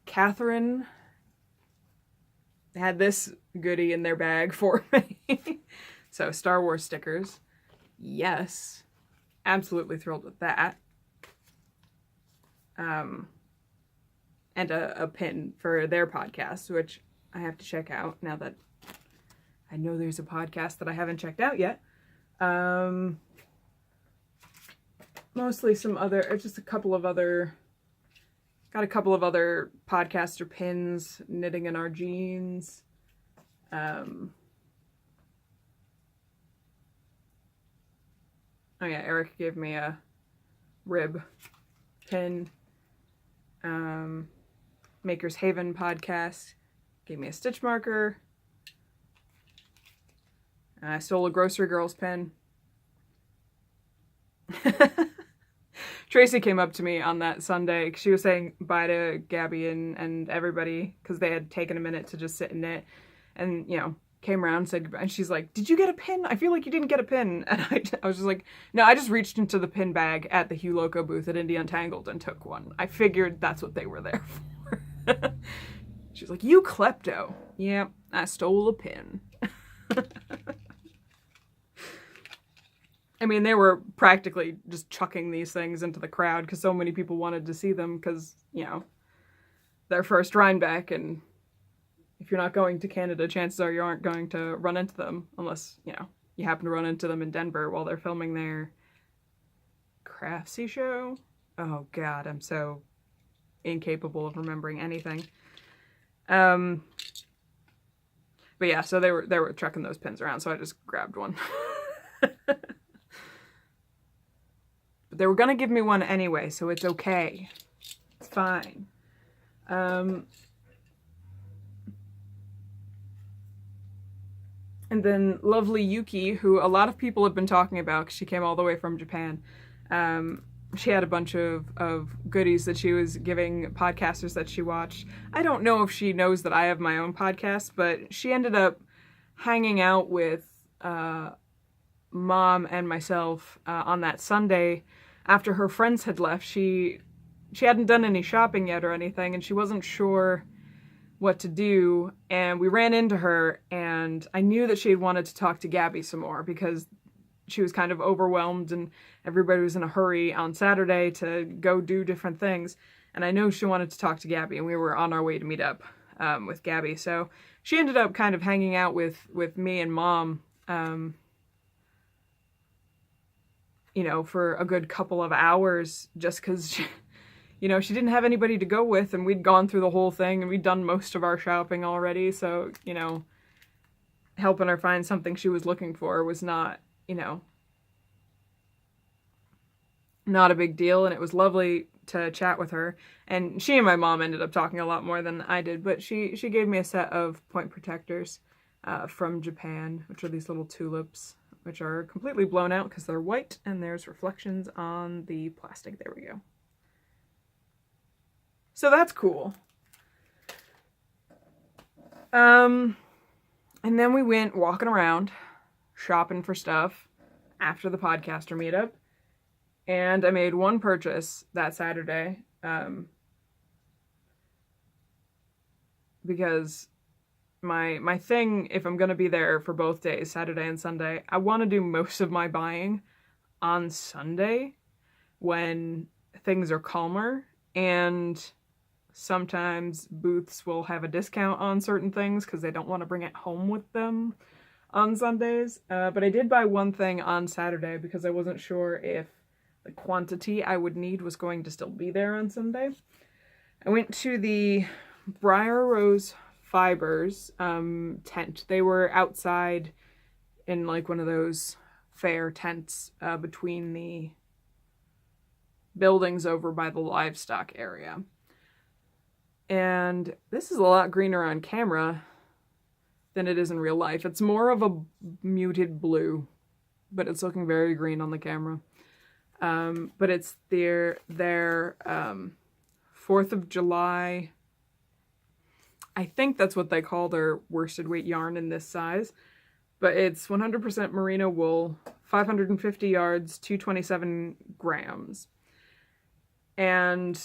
Catherine had this goodie in their bag for me. So Star Wars stickers. Yes. Absolutely thrilled with that. And a pin for their podcast, which I have to check out now that I know there's a podcast that I haven't checked out yet. Mostly some other, just a couple of other, got a couple of other podcaster pins, Knitting in Our Jeans. Oh yeah, Eric gave me a rib pin. Maker's Haven podcast gave me a stitch marker. I stole a Grocery Girls pen. Tracy came up to me on that Sunday. She was saying bye to Gabby and everybody because they had taken a minute to just sit and knit. And, you know, came around and said goodbye. And she's like, did you get a pin? I feel like you didn't get a pin. And I was just like, no, I just reached into the pin bag at the Hugh Loco booth at Indie Untangled and took one. I figured that's what they were there for. She's like, you klepto. Yep, I stole a pin. I mean, they were practically just chucking these things into the crowd because so many people wanted to see them because, you know, their first Rhinebeck, and if you're not going to Canada, chances are you aren't going to run into them unless, you know, you happen to run into them in Denver while they're filming their Craftsy show. Oh God, I'm so incapable of remembering anything. But yeah, so they were chucking those pins around, so I just grabbed one. But they were gonna give me one anyway, so it's okay. It's fine. And then lovely Yuki, who a lot of people have been talking about because she came all the way from Japan. She had a bunch of goodies that she was giving podcasters that she watched. I don't know if she knows that I have my own podcast, but she ended up hanging out with Mom and myself on that Sunday after her friends had left. She hadn't done any shopping yet or anything, and she wasn't sure what to do, and we ran into her, and I knew that she had wanted to talk to Gabby some more because she was kind of overwhelmed and everybody was in a hurry on Saturday to go do different things, and I know she wanted to talk to Gabby, and we were on our way to meet up with Gabby, so she ended up kind of hanging out with me and Mom, you know, for a good couple of hours just because you know, she didn't have anybody to go with, and we'd gone through the whole thing, and we'd done most of our shopping already, so, you know, helping her find something she was looking for was not, you know, not a big deal, and it was lovely to chat with her, and she and my mom ended up talking a lot more than I did, but she gave me a set of point protectors from Japan, which are these little tulips, which are completely blown out because they're white, and there's reflections on the plastic. There we go. So that's cool. And then we went walking around, shopping for stuff after the podcaster meetup. And I made one purchase that Saturday. Because my thing, if I'm going to be there for both days, Saturday and Sunday, I want to do most of my buying on Sunday when things are calmer. and sometimes booths will have a discount on certain things because they don't want to bring it home with them on Sundays. But I did buy one thing on Saturday because I wasn't sure if the quantity I would need was going to still be there on Sunday. I went to the Briar Rose Fibers tent. They were outside in like one of those fair tents between the buildings over by the livestock area. And this is a lot greener on camera than it is in real life. It's more of a muted blue, but it's looking very green on the camera. But it's their 4th of July. I think that's what they call their worsted weight yarn in this size. But it's 100% merino wool, 550 yards, 227 grams. And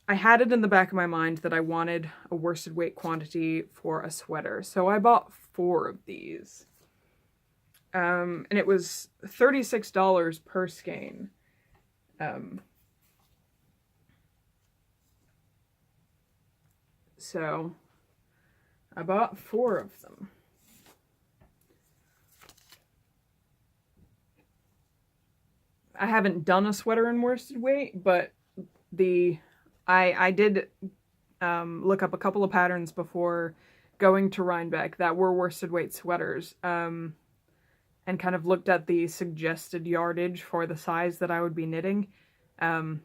I had it in the back of my mind that I wanted a worsted weight quantity for a sweater. So I bought 4 of these. And it was $36 per skein. So I bought 4 of them. I haven't done a sweater in worsted weight, but I did look up a couple of patterns before going to Rhinebeck that were worsted weight sweaters, and kind of looked at the suggested yardage for the size that I would be knitting, and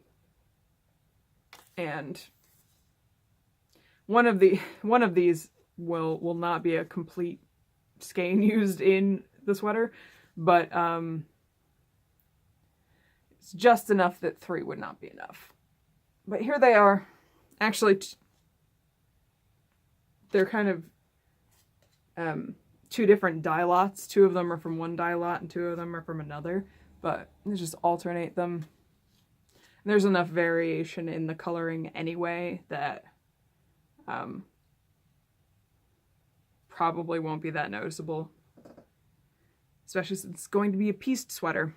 one of these will not be a complete skein used in the sweater, but it's just enough that 3 would not be enough. But here they are. Actually, they're kind of 2 different dye lots. 2 of them are from one dye lot and 2 of them are from another. But you just alternate them. And there's enough variation in the coloring anyway that probably won't be that noticeable. Especially since it's going to be a pieced sweater.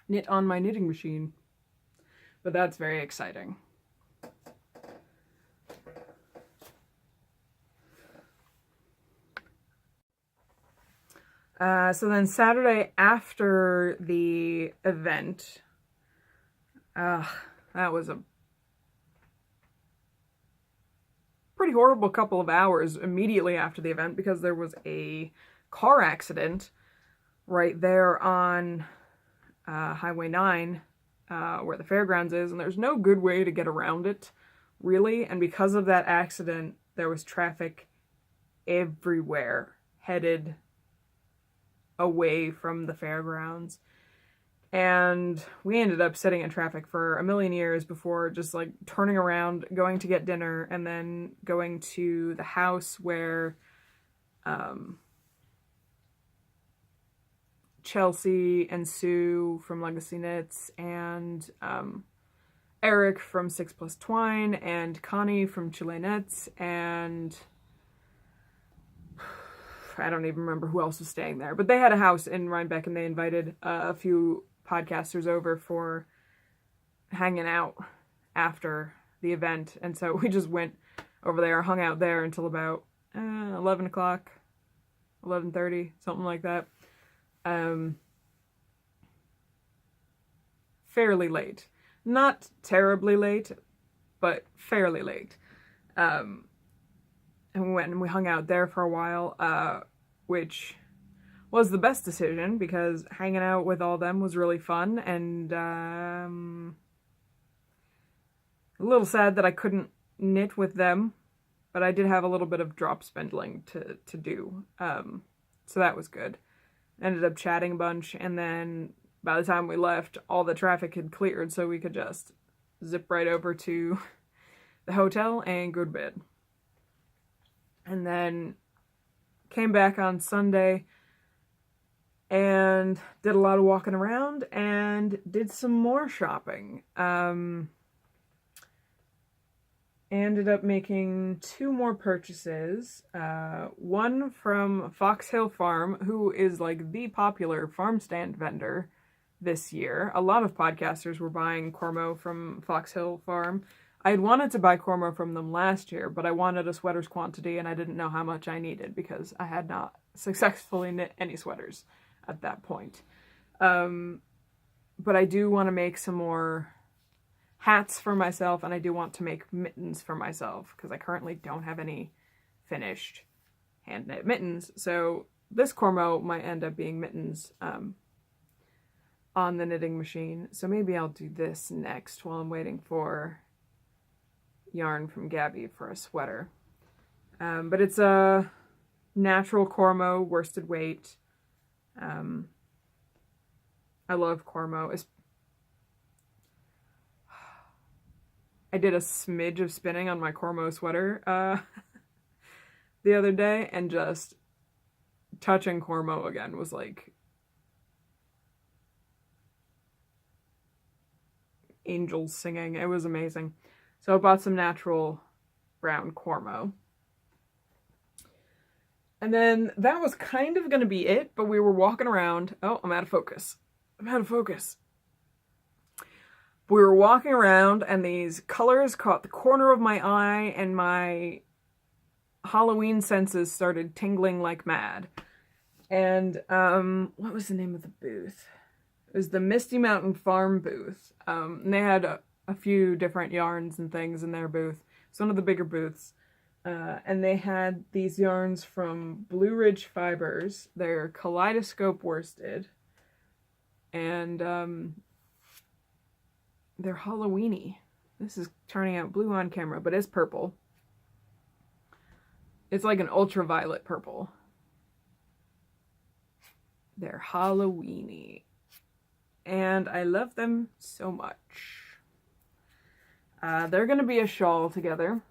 Knit on my knitting machine. But that's very exciting. So then Saturday after the event, that was a pretty horrible couple of hours immediately after the event because there was a car accident right there on Highway 9, where the fairgrounds is, and there's no good way to get around it, really, and because of that accident, there was traffic everywhere headed away from the fairgrounds, and we ended up sitting in traffic for a million years before just, like, turning around, going to get dinner, and then going to the house where, Chelsea and Sue from Legacy Knits, and Eric from 6 Plus Twine, and Connie from Chile Knits, and I don't even remember who else was staying there. But they had a house in Rhinebeck, and they invited a few podcasters over for hanging out after the event. And so we just went over there, hung out there until about 11 o'clock, 11:30, something like that. Fairly late. Not terribly late, but fairly late. And we went and we hung out there for a while, which was the best decision because hanging out with all them was really fun, and a little sad that I couldn't knit with them, but I did have a little bit of drop spindling to do, so that was good. Ended up chatting a bunch, and then by the time we left, all the traffic had cleared, so we could just zip right over to the hotel and go to bed. And then came back on Sunday and did a lot of walking around and did some more shopping. Ended up making 2 more purchases. One from Fox Hill Farm, who is like the popular farm stand vendor this year. A lot of podcasters were buying Cormo from Fox Hill Farm. I had wanted to buy Cormo from them last year, but I wanted a sweaters quantity and I didn't know how much I needed because I had not successfully knit any sweaters at that point. But I do want to make some more hats for myself, and I do want to make mittens for myself because I currently don't have any finished hand knit mittens. So this Cormo might end up being mittens on the knitting machine. So maybe I'll do this next while I'm waiting for yarn from Gabby for a sweater. But it's a natural Cormo worsted weight. I love Cormo. I did a smidge of spinning on my Cormo sweater the other day, and just touching Cormo again was like angels singing. It was amazing. So I bought some natural brown Cormo. And then that was kind of going to be it, but we were walking around. Oh, I'm out of focus. We were walking around and these colors caught the corner of my eye and my Halloween senses started tingling like mad. And what was the name of the booth? It was the Misty Mountain Farm booth. And they had a few different yarns and things in their booth. It's one of the bigger booths. And they had these yarns from Blue Ridge Fibers. They're kaleidoscope worsted. And they're Halloweeny. This is turning out blue on camera, but it's purple. It's like an ultraviolet purple. They're Halloweeny. And I love them so much. They're going to be a shawl together.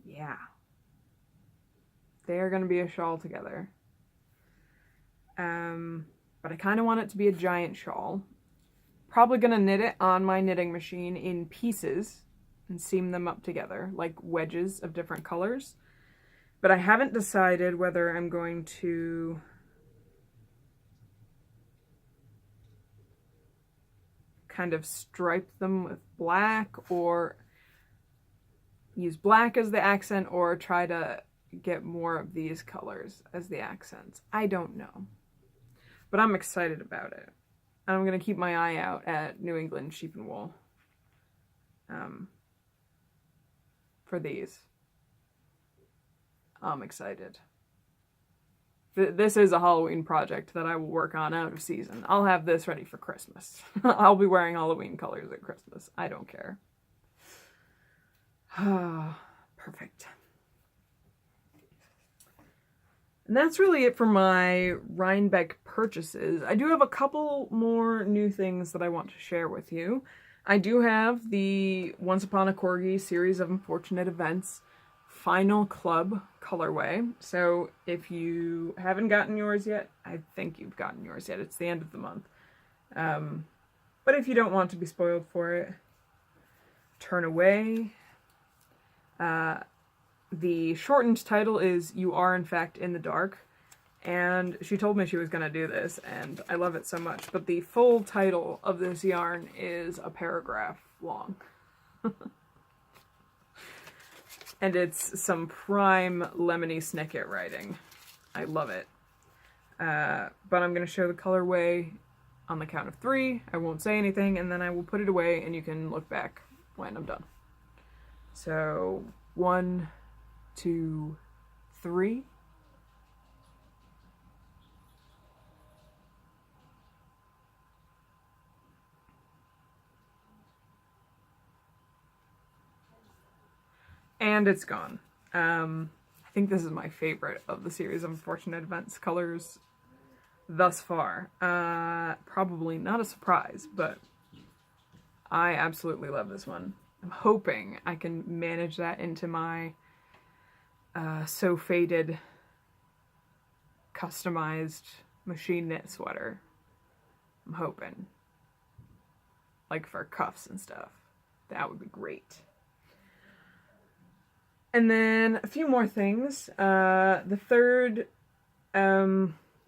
Yeah. They're going to be a shawl together. But I kind of want it to be a giant shawl. Probably going to knit it on my knitting machine in pieces and seam them up together, like wedges of different colors. But I haven't decided whether I'm going to kind of stripe them with black, or use black as the accent, or try to get more of these colors as the accents. I don't know. But I'm excited about it. And I'm going to keep my eye out at New England Sheep and Wool for these. I'm excited. This is a Halloween project that I will work on out of season. I'll have this ready for Christmas. I'll be wearing Halloween colors at Christmas. I don't care. Perfect. And that's really it for my Rhinebeck purchases. I do have a couple more new things that I want to share with you. I do have the Once Upon a Corgi series of unfortunate events Final Club colorway. So if you haven't gotten yours yet, I think you've gotten yours yet. It's the end of the month. But if you don't want to be spoiled for it, turn away. The shortened title is You Are In Fact in the Dark, and she told me she was going to do this, and I love it so much. But the full title of this yarn is a paragraph long. And it's some prime Lemony Snicket writing. I love it. But I'm going to show the colorway on the count of 3. I won't say anything, and then I will put it away, and you can look back when I'm done. So, 1, 2, 3. And it's gone. I think this is my favorite of the series of unfortunate events colors thus far. Probably not a surprise, but I absolutely love this one. I'm hoping I can manage that into my So Faded customized machine knit sweater. I'm hoping. Like for cuffs and stuff. That would be great. And then a few more things. The third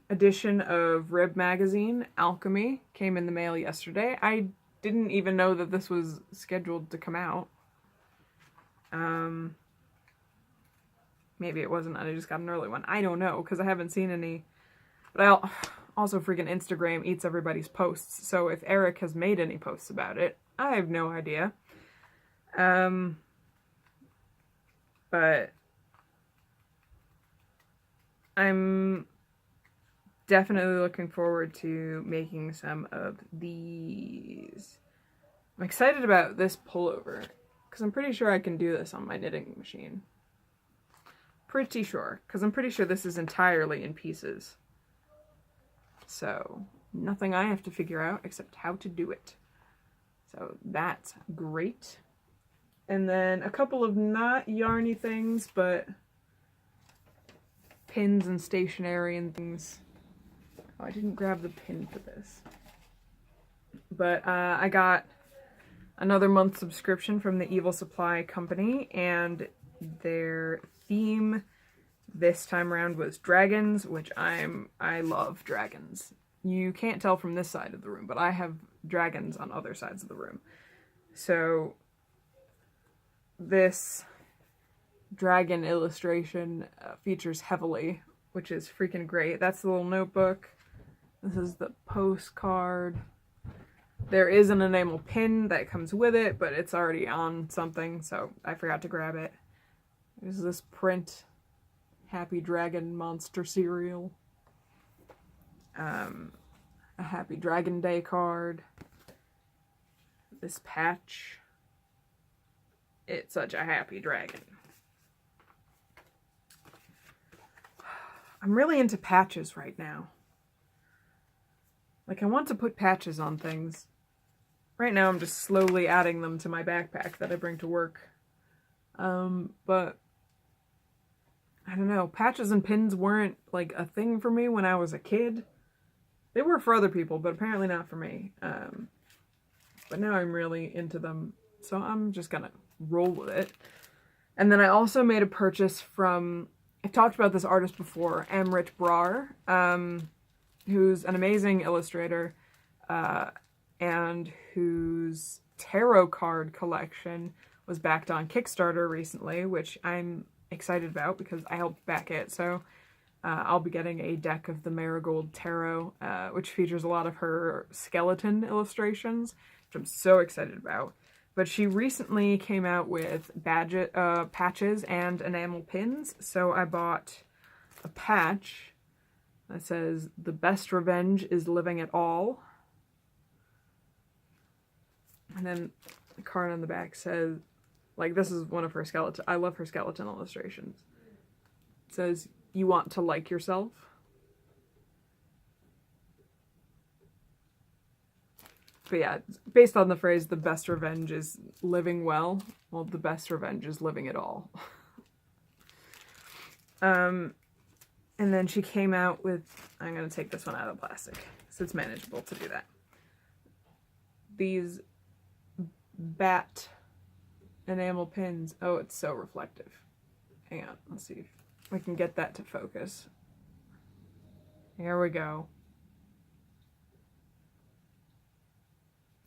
edition of Rib magazine, Alchemy, came in the mail yesterday. I didn't even know that this was scheduled to come out. Maybe it wasn't, and I just got an early one. I don't know, because I haven't seen any. But also freaking Instagram eats everybody's posts, so if Eric has made any posts about it, I have no idea. But I'm definitely looking forward to making some of these. I'm excited about this pullover, because I'm pretty sure I can do this on my knitting machine. Pretty sure, because I'm pretty sure this is entirely in pieces. So, nothing I have to figure out except how to do it. So, that's great. And then a couple of not yarny things, but pins and stationery and things. Oh, I didn't grab the pin for this. But I got another month subscription from the Evil Supply Company, and their theme this time around was dragons, which I love dragons. You can't tell from this side of the room, but I have dragons on other sides of the room. So this dragon illustration features heavily, which is freaking great. That's the little notebook. This is the postcard. There is an enamel pin that comes with it, but it's already on something, so I forgot to grab it. There's this print, Happy Dragon Monster cereal. A Happy Dragon Day card. This patch. It's such a happy dragon. I'm really into patches right now. Like, I want to put patches on things. Right now I'm just slowly adding them to my backpack that I bring to work. But I don't know, patches and pins weren't like a thing for me when I was a kid. They were for other people, but apparently not for me. But now I'm really into them, so I'm just gonna roll with it. And then I also made a purchase from, I've talked about this artist before, Amrit Brar, who's an amazing illustrator, and whose tarot card collection was backed on Kickstarter recently, which I'm excited about because I helped back it. So I'll be getting a deck of the Marigold Tarot, which features a lot of her skeleton illustrations, which I'm so excited about. But she recently came out with patches and enamel pins, so I bought a patch that says, "The best revenge is living it all." And then the card on the back says, like, this is one of her skeleton, I love her skeleton illustrations. It says, "You want to like yourself?" But yeah, based on the phrase, "the best revenge is living well," well, the best revenge is living it all. And then she came out with, I'm going to take this one out of the plastic, so it's manageable to do that. These bat enamel pins. Oh, it's so reflective. Hang on, let's see if we can get that to focus. Here we go.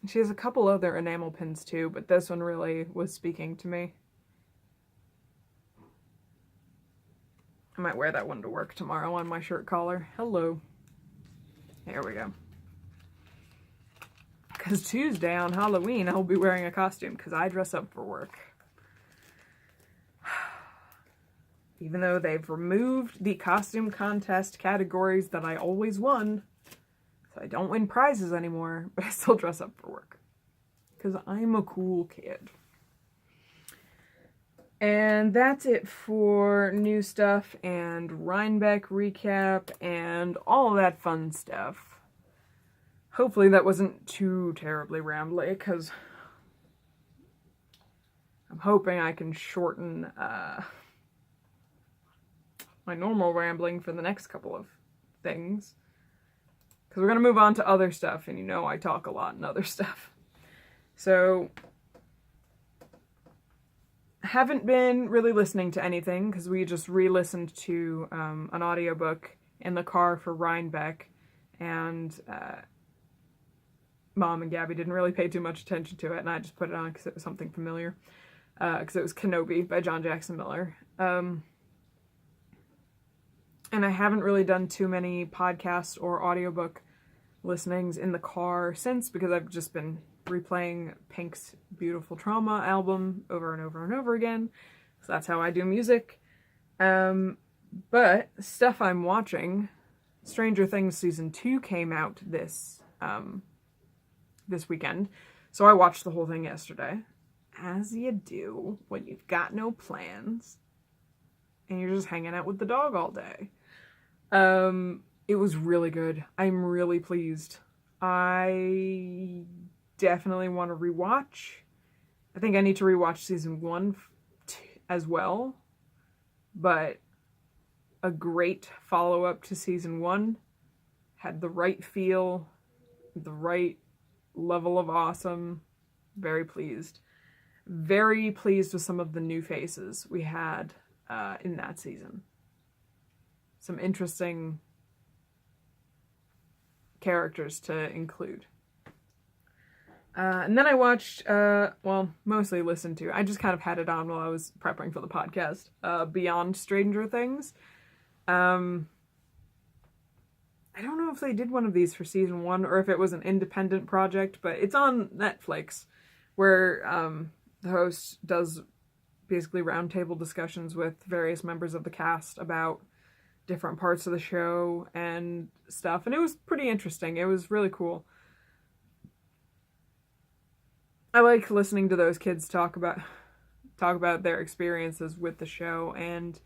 She has a couple other enamel pins too, but this one really was speaking to me. I might wear that one to work tomorrow on my shirt collar. Hello. Here we go. Because Tuesday on Halloween, I'll be wearing a costume because I dress up for work. Even though they've removed the costume contest categories that I always won, so I don't win prizes anymore, but I still dress up for work. Because I'm a cool kid. And that's it for new stuff and Rhinebeck recap and all of that fun stuff. Hopefully that wasn't too terribly rambly, because I'm hoping I can shorten my normal rambling for the next couple of things. Because we're going to move on to other stuff, and you know I talk a lot in other stuff. So, haven't been really listening to anything, because we just re-listened to an audiobook in the car for Rhinebeck, and Mom and Gabby didn't really pay too much attention to it, and I just put it on because it was something familiar, because it was Kenobi by John Jackson Miller. And I haven't really done too many podcast or audiobook listenings in the car since, because I've just been replaying Pink's Beautiful Trauma album over and over and over again. So that's how I do music. But stuff I'm watching, Stranger Things Season 2 came out this weekend. So I watched the whole thing yesterday. As you do when you've got no plans and you're just hanging out with the dog all day. It was really good. I'm really pleased. I definitely want to rewatch. I think I need to rewatch season 1 as well. But a great follow-up to season 1. Had the right feel, the right level of awesome. Very pleased. Very pleased with some of the new faces we had in that season. Some interesting characters to include. And then I watched, mostly listened to, I just kind of had it on while I was prepping for the podcast, Beyond Stranger Things. I don't know if they did one of these for season 1 or if it was an independent project, but it's on Netflix, where the host does basically roundtable discussions with various members of the cast about different parts of the show and stuff, and it was pretty interesting. It was really cool. I like listening to those kids talk about their experiences with the show and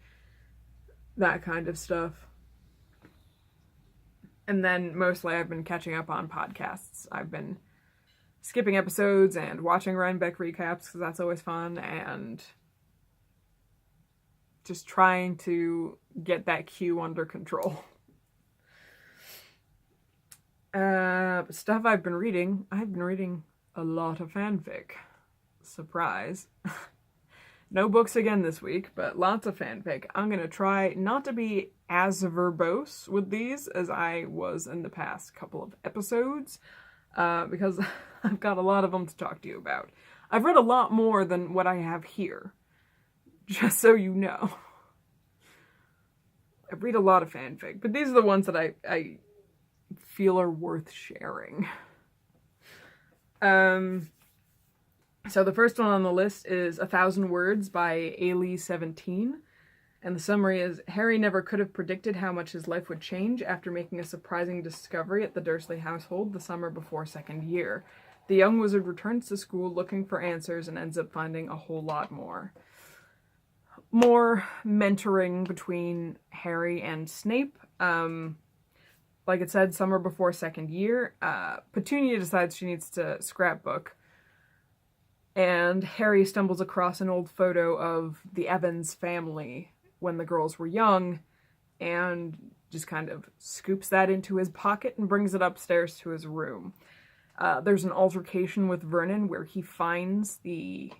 that kind of stuff. And then mostly I've been catching up on podcasts. I've been skipping episodes and watching Rhinebeck recaps because that's always fun, and just trying to get that queue under control. Stuff I've been reading a lot of fanfic. Surprise. No books again this week, but lots of fanfic. I'm gonna try not to be as verbose with these as I was in the past couple of episodes, because I've got a lot of them to talk to you about. I've read a lot more than what I have here, just so you know. I read a lot of fanfic, but these are the ones that I feel are worth sharing. So the first one on the list is 1,000 Words by Ailey17. And the summary is, Harry never could have predicted how much his life would change after making a surprising discovery at the Dursley household the summer before second year. The young wizard returns to school looking for answers and ends up finding a whole lot more. More mentoring between Harry and Snape. Like it said, summer before second year. Petunia decides she needs to scrapbook. And Harry stumbles across an old photo of the Evans family when the girls were young, and just kind of scoops that into his pocket and brings it upstairs to his room. There's an altercation with Vernon where he finds the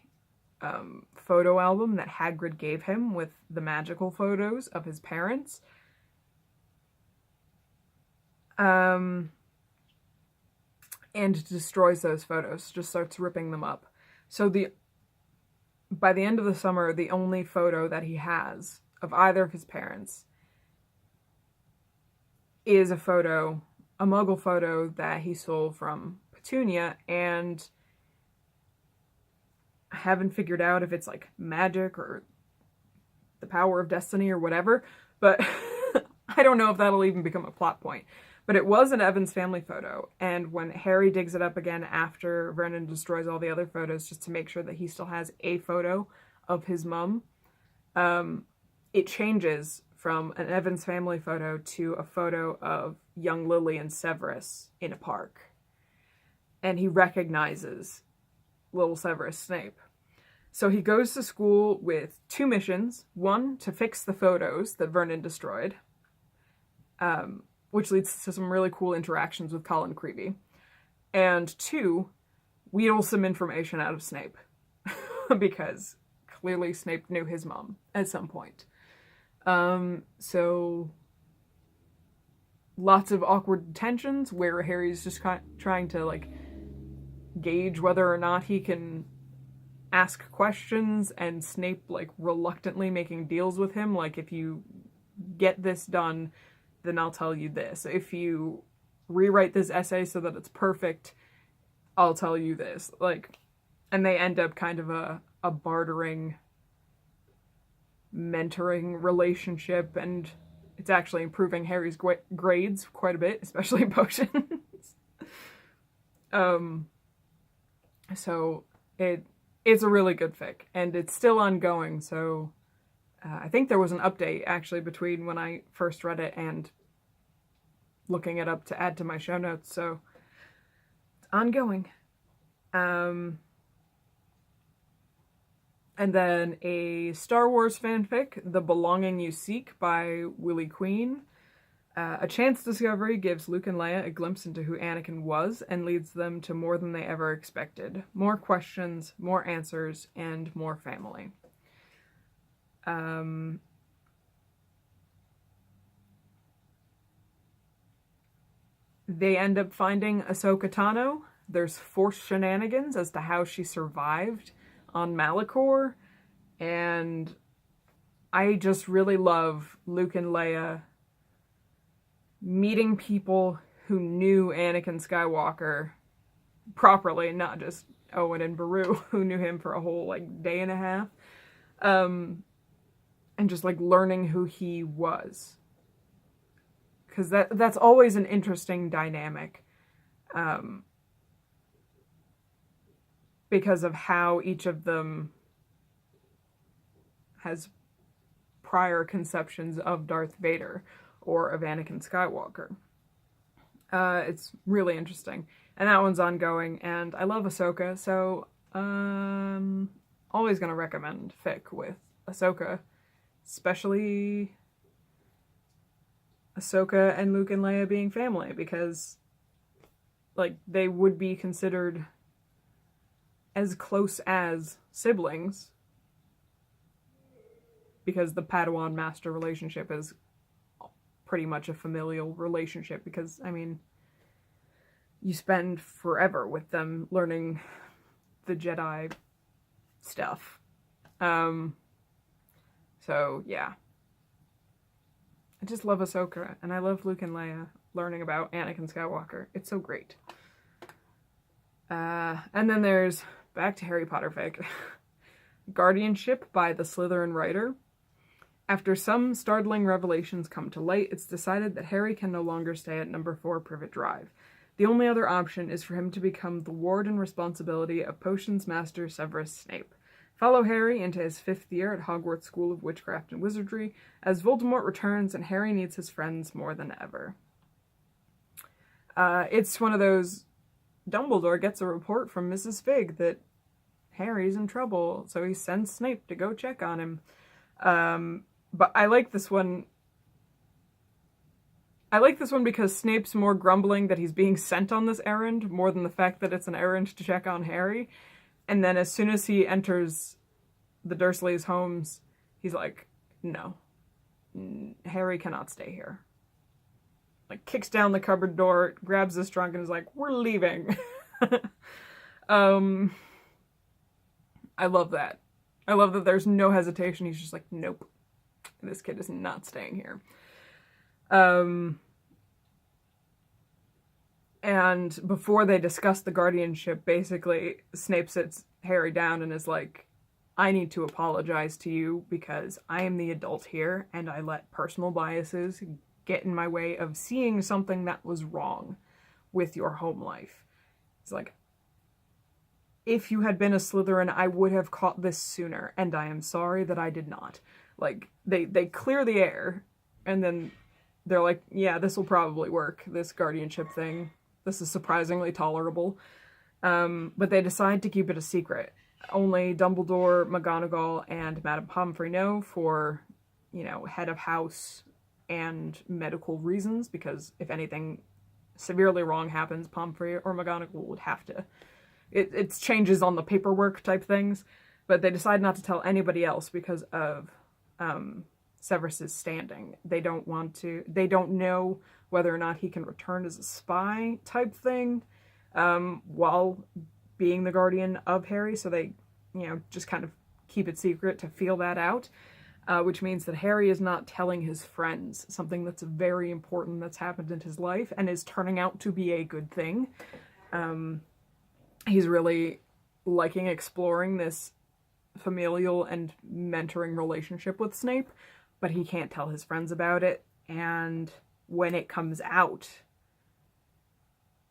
photo album that Hagrid gave him with the magical photos of his parents. And destroys those photos, just starts ripping them up. So by the end of the summer, the only photo that he has of either of his parents is a Muggle photo that he stole from Petunia, and I haven't figured out if it's like magic or the power of destiny or whatever, but I don't know if that'll even become a plot point. But it was an Evans family photo, and when Harry digs it up again after Vernon destroys all the other photos just to make sure that he still has a photo of his mum, it changes from an Evans family photo to a photo of young Lily and Severus in a park. And he recognizes little Severus Snape. So he goes to school with 2 missions. 1, to fix the photos that Vernon destroyed, which leads to some really cool interactions with Colin Creevey. And 2, wheedle some information out of Snape. Because clearly Snape knew his mom at some point. So lots of awkward tensions where Harry's just trying to, like, gauge whether or not he can ask questions, and Snape, like, reluctantly making deals with him, like, if you get this done, then I'll tell you this. If you rewrite this essay so that it's perfect, I'll tell you this. Like, and they end up kind of a bartering, mentoring relationship, and it's actually improving Harry's grades quite a bit, especially potions. So it's a really good fic, and it's still ongoing, so I think there was an update, actually, between when I first read it and looking it up to add to my show notes, so it's ongoing. And then a Star Wars fanfic, The Belonging You Seek by Willie Queen. A chance discovery gives Luke and Leia a glimpse into who Anakin was and leads them to more than they ever expected. More questions, more answers, and more family. They end up finding Ahsoka Tano. There's Force shenanigans as to how she survived on Malachor, and I just really love Luke and Leia meeting people who knew Anakin Skywalker properly, not just Owen and Beru, who knew him for a whole, like, day and a half, and just, like, learning who he was. Because that's always an interesting dynamic, because of how each of them has prior conceptions of Darth Vader or of Anakin Skywalker. It's really interesting. And that one's ongoing, and I love Ahsoka, so always gonna recommend fic with Ahsoka, especially Ahsoka and Luke and Leia being family, because, like, they would be considered as close as siblings, because the Padawan-Master relationship is pretty much a familial relationship, because, I mean, you spend forever with them learning the Jedi stuff. So, yeah. I just love Ahsoka, and I love Luke and Leia learning about Anakin Skywalker. It's so great. And then there's, back to Harry Potter fic, Guardianship by the Slytherin writer. After some startling revelations come to light, it's decided that Harry can no longer stay at number 4 Privet Drive. The only other option is for him to become the ward and responsibility of Potions Master Severus Snape. Follow Harry into his 5th year at Hogwarts School of Witchcraft and Wizardry as Voldemort returns and Harry needs his friends more than ever. It's one of those, Dumbledore gets a report from Mrs. Fig that Harry's in trouble, so he sends Snape to go check on him. But I like this one. I like this one because Snape's more grumbling that he's being sent on this errand more than the fact that it's an errand to check on Harry. And then as soon as he enters the Dursleys' homes, he's like, no, Harry cannot stay here. Like, kicks down the cupboard door, grabs his trunk, and is like, we're leaving. I love that. I love that there's no hesitation. He's just like, nope, this kid is not staying here. And before they discuss the guardianship, basically, Snape sits Harry down and is like, I need to apologize to you because I am the adult here and I let personal biases get in my way of seeing something that was wrong with your home life. It's like, if you had been a Slytherin, I would have caught this sooner, and I am sorry that I did not. Like, they clear the air, and then they're like, yeah, this will probably work, this guardianship thing. This is surprisingly tolerable. But they decide to keep it a secret. Only Dumbledore, McGonagall, and Madame Pomfrey know for, you know, head of house and medical reasons, because if anything severely wrong happens, Pomfrey or McGonagall would have to... It's changes on the paperwork type things, but they decide not to tell anybody else because of Severus's standing. They don't know whether or not he can return as a spy type thing, while being the guardian of Harry, so they, just kind of keep it secret to feel that out, which means that Harry is not telling his friends something that's very important that's happened in his life and is turning out to be a good thing. He's really liking exploring this familial and mentoring relationship with Snape, but he can't tell his friends about it, and when it comes out,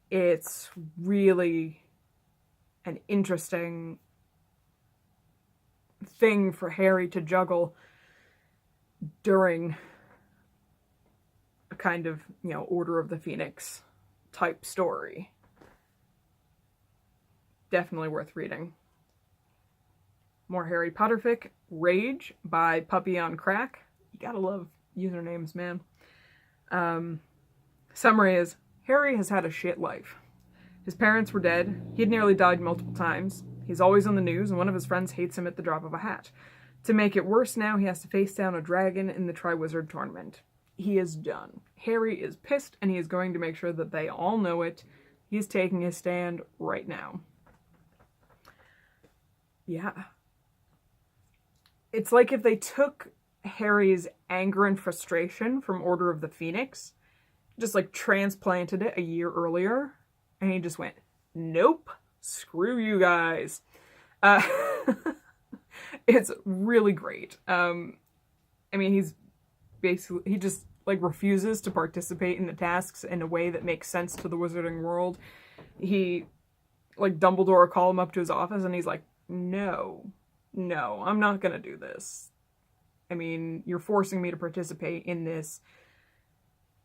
it's really an interesting thing for Harry to juggle during a kind of, Order of the Phoenix type story. Definitely worth reading. More Harry Potter fic. Rage by Puppy on Crack. You gotta love usernames, man. Summary is, Harry has had a shit life. His parents were dead. He had nearly died multiple times. He's always on the news, and one of his friends hates him at the drop of a hat. To make it worse now, he has to face down a dragon in the Triwizard Tournament. He is done. Harry is pissed, and he is going to make sure that they all know it. He's taking his stand right now. Yeah. It's like if they took Harry's anger and frustration from Order of the Phoenix, just transplanted it a year earlier, and he just went, nope, screw you guys. It's really great. He just refuses to participate in the tasks in a way that makes sense to the wizarding world. He, Dumbledore call him up to his office, and he's like, no, I'm not gonna do this. You're forcing me to participate in this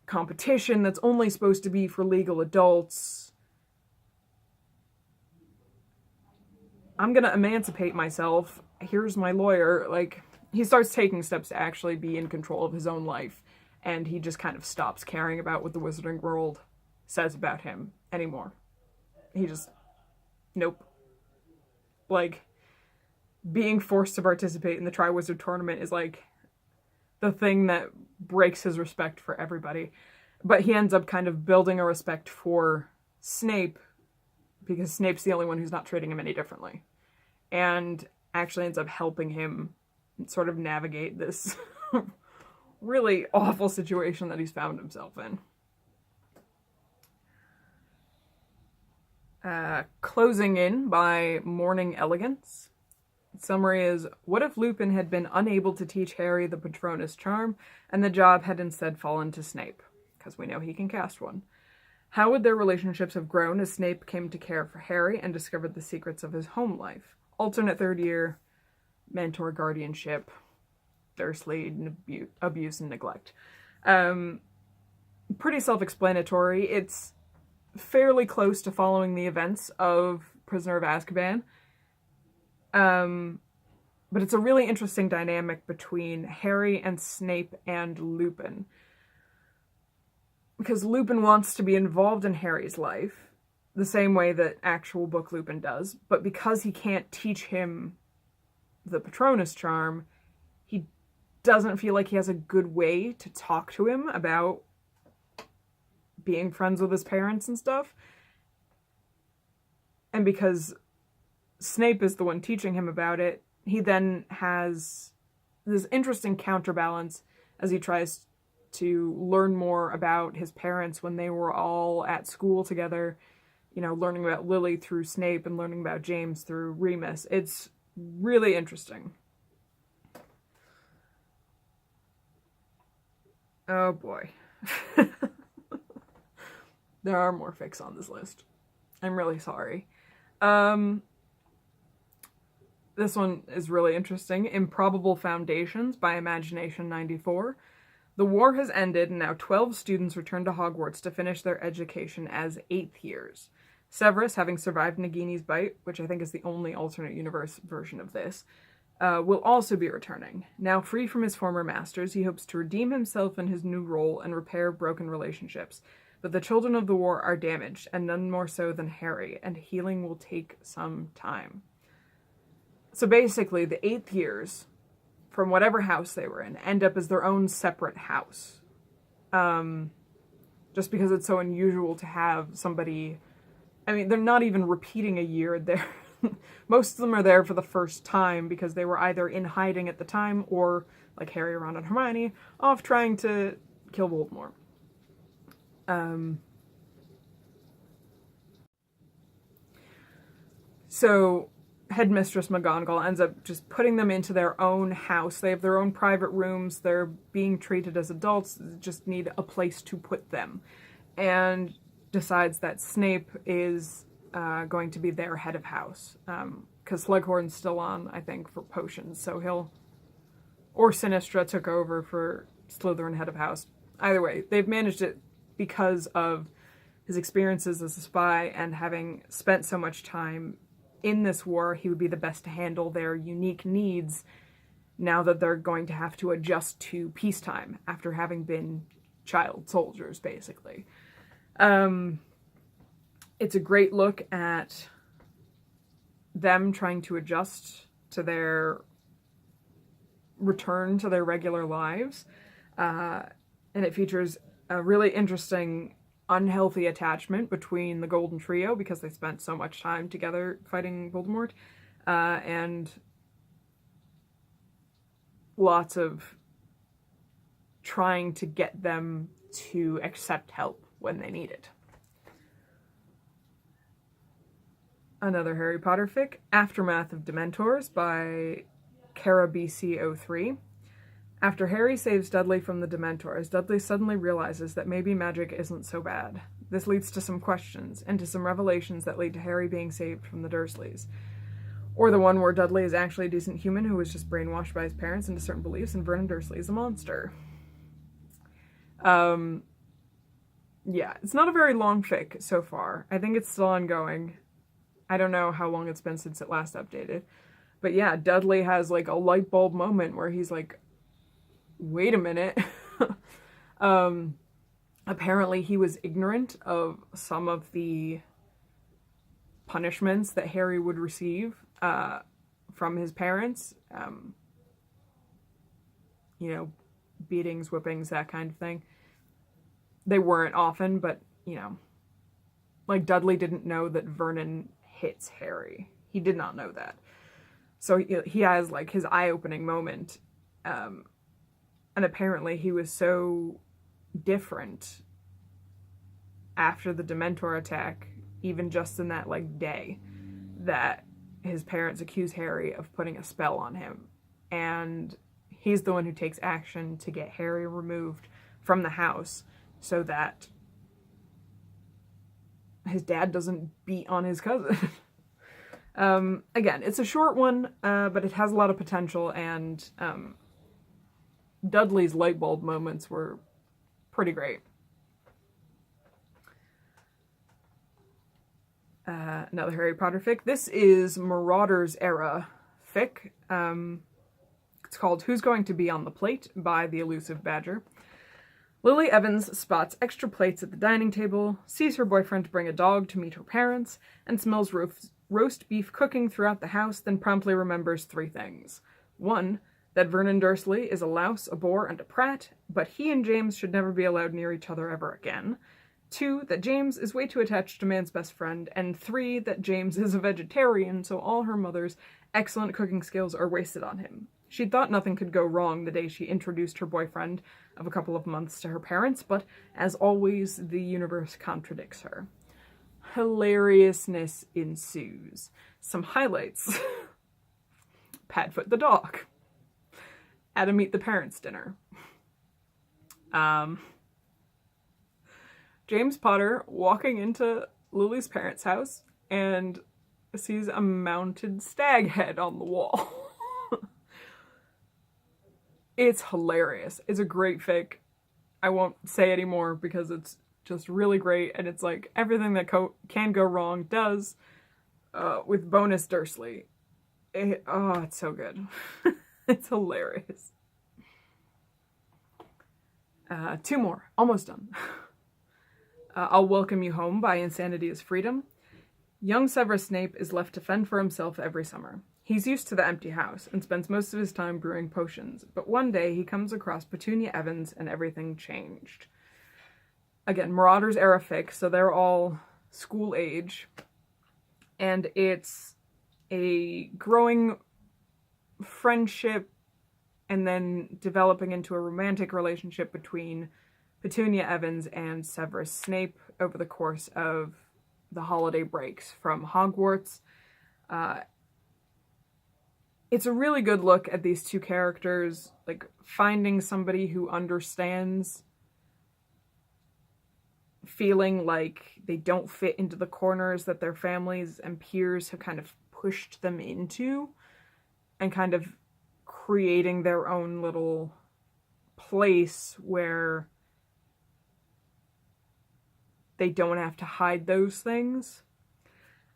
competition that's only supposed to be for legal adults. I'm gonna emancipate myself. Here's my lawyer. He starts taking steps to actually be in control of his own life, and he just kind of stops caring about what the wizarding world says about him anymore. He just, nope. Being forced to participate in the Triwizard Tournament is the thing that breaks his respect for everybody. But he ends up kind of building a respect for Snape, because Snape's the only one who's not treating him any differently. And actually ends up helping him sort of navigate this really awful situation that he's found himself in. Closing In by Morning Elegance. Summary is, what if Lupin had been unable to teach Harry the Patronus charm, and the job had instead fallen to Snape? Because we know he can cast one. How would their relationships have grown as Snape came to care for Harry and discovered the secrets of his home life? Alternate third year, mentor guardianship, Dursley, abuse and neglect. Pretty self-explanatory. It's fairly close to following the events of Prisoner of Azkaban. But it's a really interesting dynamic between Harry and Snape and Lupin. Because Lupin wants to be involved in Harry's life, the same way that actual book Lupin does, but because he can't teach him the Patronus charm, he doesn't feel like he has a good way to talk to him about being friends with his parents and stuff. And because Snape is the one teaching him about it, he then has this interesting counterbalance as he tries to learn more about his parents when they were all at school together, learning about Lily through Snape and learning about James through Remus. It's really interesting. Oh boy. There are more fics on this list. I'm really sorry. This one is really interesting. Improbable Foundations by Imagination 94. The war has ended, and now 12 students return to Hogwarts to finish their education as 8th years. Severus, having survived Nagini's bite, which I think is the only alternate universe version of this, will also be returning. Now free from his former masters, he hopes to redeem himself in his new role and repair broken relationships. But the children of the war are damaged, and none more so than Harry, and healing will take some time. So basically, the 8th years from whatever house they were in end up as their own separate house. Just because it's so unusual to have somebody, I mean, they're not even repeating a year. They're most of them are there for the first time because they were either in hiding at the time or, like Harry, Ron, and Hermione, off trying to kill Voldemort. So Headmistress McGonagall ends up just putting them into their own house. They have their own private rooms. They're being treated as adults, just need a place to put them. And decides that Snape is going to be their head of house. Because Slughorn's still on, I think, for potions. So he'll... Or Sinistra took over for Slytherin head of house. Either way, they've managed it because of his experiences as a spy and having spent so much time in this war, he would be the best to handle their unique needs now that they're going to have to adjust to peacetime after having been child soldiers, basically. It's a great look at them trying to adjust to their return to their regular lives. And it features a really interesting unhealthy attachment between the Golden Trio because they spent so much time together fighting Voldemort, and lots of trying to get them to accept help when they need it. Another Harry Potter fic, Aftermath of Dementors by Kara BC03. After Harry saves Dudley from the Dementors, Dudley suddenly realizes that maybe magic isn't so bad. This leads to some questions, and to some revelations that lead to Harry being saved from the Dursleys. Or the one where Dudley is actually a decent human who was just brainwashed by his parents into certain beliefs, and Vernon Dursley is a monster. Yeah, it's not a very long fic so far. I think it's still ongoing. I don't know how long it's been since it last updated. But yeah, Dudley has like a light bulb moment where he's like, wait a minute. Apparently he was ignorant of some of the punishments that Harry would receive from his parents. You know, beatings, whippings, that kind of thing. They weren't often, but, you know, like Dudley didn't know that Vernon hits Harry. He did not know that. So he has like his eye-opening moment. And apparently he was so different after the Dementor attack, even just in that, like, day, that his parents accuse Harry of putting a spell on him. And he's the one who takes action to get Harry removed from the house so that his dad doesn't beat on his cousin. Again, it's a short one, but it has a lot of potential, and Dudley's light bulb moments were pretty great. Another Harry Potter fic. This is Marauders era fic. It's called Who's Going to Be on the Plate by the Elusive Badger. Lily Evans spots extra plates at the dining table, sees her boyfriend bring a dog to meet her parents, and smells roast beef cooking throughout the house, then promptly remembers 3 things. 1, that Vernon Dursley is a louse, a bore, and a prat, but he and James should never be allowed near each other ever again. 2, that James is way too attached to man's best friend, and 3, that James is a vegetarian, so all her mother's excellent cooking skills are wasted on him. She'd thought nothing could go wrong the day she introduced her boyfriend of a couple of months to her parents, but as always, the universe contradicts her. Hilariousness ensues. Some highlights. Padfoot the dog. At a Meet the Parents dinner. James Potter walking into Lily's parents' house and sees a mounted stag head on the wall. It's hilarious. It's a great fic. I won't say any more because it's just really great, and it's like everything that can go wrong does, with bonus Dursley. It's so good. It's hilarious. 2 more. Almost done. I'll Welcome You Home by Insanity is Freedom. Young Severus Snape is left to fend for himself every summer. He's used to the empty house and spends most of his time brewing potions, but one day he comes across Petunia Evans and everything changed. Again, Marauders era fic, so they're all school age, and it's a growing friendship and then developing into a romantic relationship between Petunia Evans and Severus Snape over the course of the holiday breaks from Hogwarts. It's a really good look at these two characters, like finding somebody who understands feeling like they don't fit into the corners that their families and peers have kind of pushed them into, and kind of creating their own little place where they don't have to hide those things.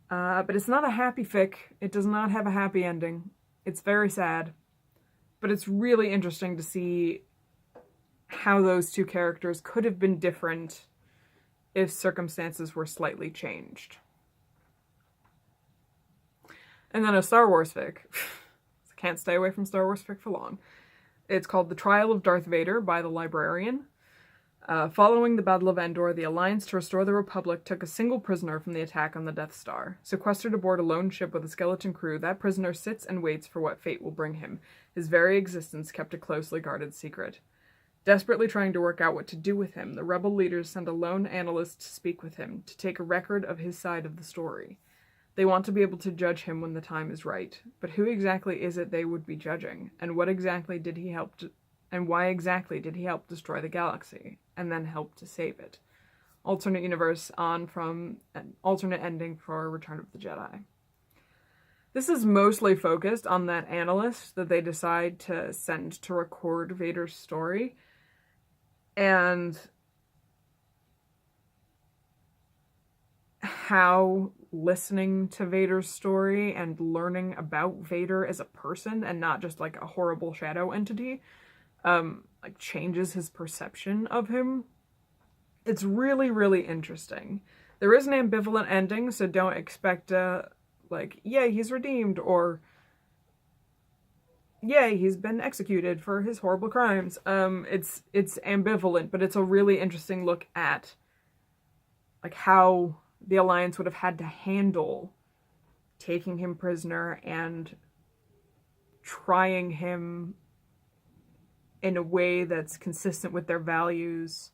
But it's not a happy fic. It does not have a happy ending. It's very sad. But it's really interesting to see how those two characters could have been different if circumstances were slightly changed. And then a Star Wars fic. I can't stay away from Star Wars fic for long. It's called The Trial of Darth Vader by the Librarian. Following the Battle of Endor, the Alliance to restore the Republic took a single prisoner from the attack on the Death Star. Sequestered aboard a lone ship with a skeleton crew, that prisoner sits and waits for what fate will bring him, his very existence kept a closely guarded secret. Desperately trying to work out what to do with him, the rebel leaders send a lone analyst to speak with him, to take a record of his side of the story. They want to be able to judge him when the time is right, but who exactly is it they would be judging, and what exactly did he help to... And why exactly did he help destroy the galaxy, and then help to save it? Alternate universe on from an alternate ending for Return of the Jedi. This is mostly focused on that analyst that they decide to send to record Vader's story, and how listening to Vader's story and learning about Vader as a person and not just like a horrible shadow entity like changes his perception of him. It's really, really interesting. There is an ambivalent ending, so don't expect like, yay, he's redeemed, or yay, he's been executed for his horrible crimes. It's ambivalent, but it's a really interesting look at like how the Alliance would have had to handle taking him prisoner and trying him in a way that's consistent with their values,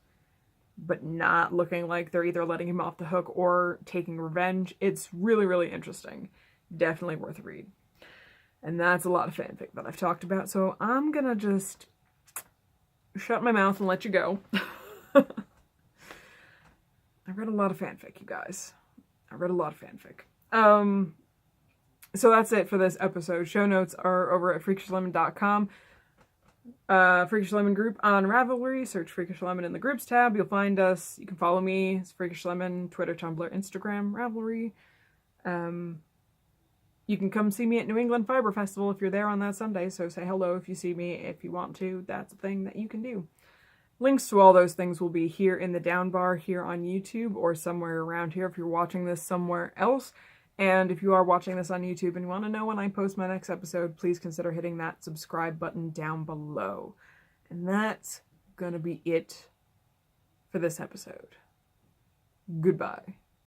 but not looking like they're either letting him off the hook or taking revenge. It's really, really interesting. Definitely worth a read. And that's a lot of fanfic that I've talked about, so I'm gonna just shut my mouth and let you go. I read a lot of fanfic, you guys. I read a lot of fanfic. So that's it for this episode. Show notes are over at freakishlemon.com. Freakish Lemon group on Ravelry. Search Freakish Lemon in the groups tab. You'll find us. You can follow me. It's Freakish Lemon, Twitter, Tumblr, Instagram, Ravelry. You can come see me at New England Fiber Festival if you're there on that Sunday, so say hello if you see me if you want to. That's a thing that you can do. Links to all those things will be here in the down bar here on YouTube or somewhere around here if you're watching this somewhere else. And if you are watching this on YouTube and you want to know when I post my next episode, please consider hitting that subscribe button down below. And that's gonna be it for this episode. Goodbye.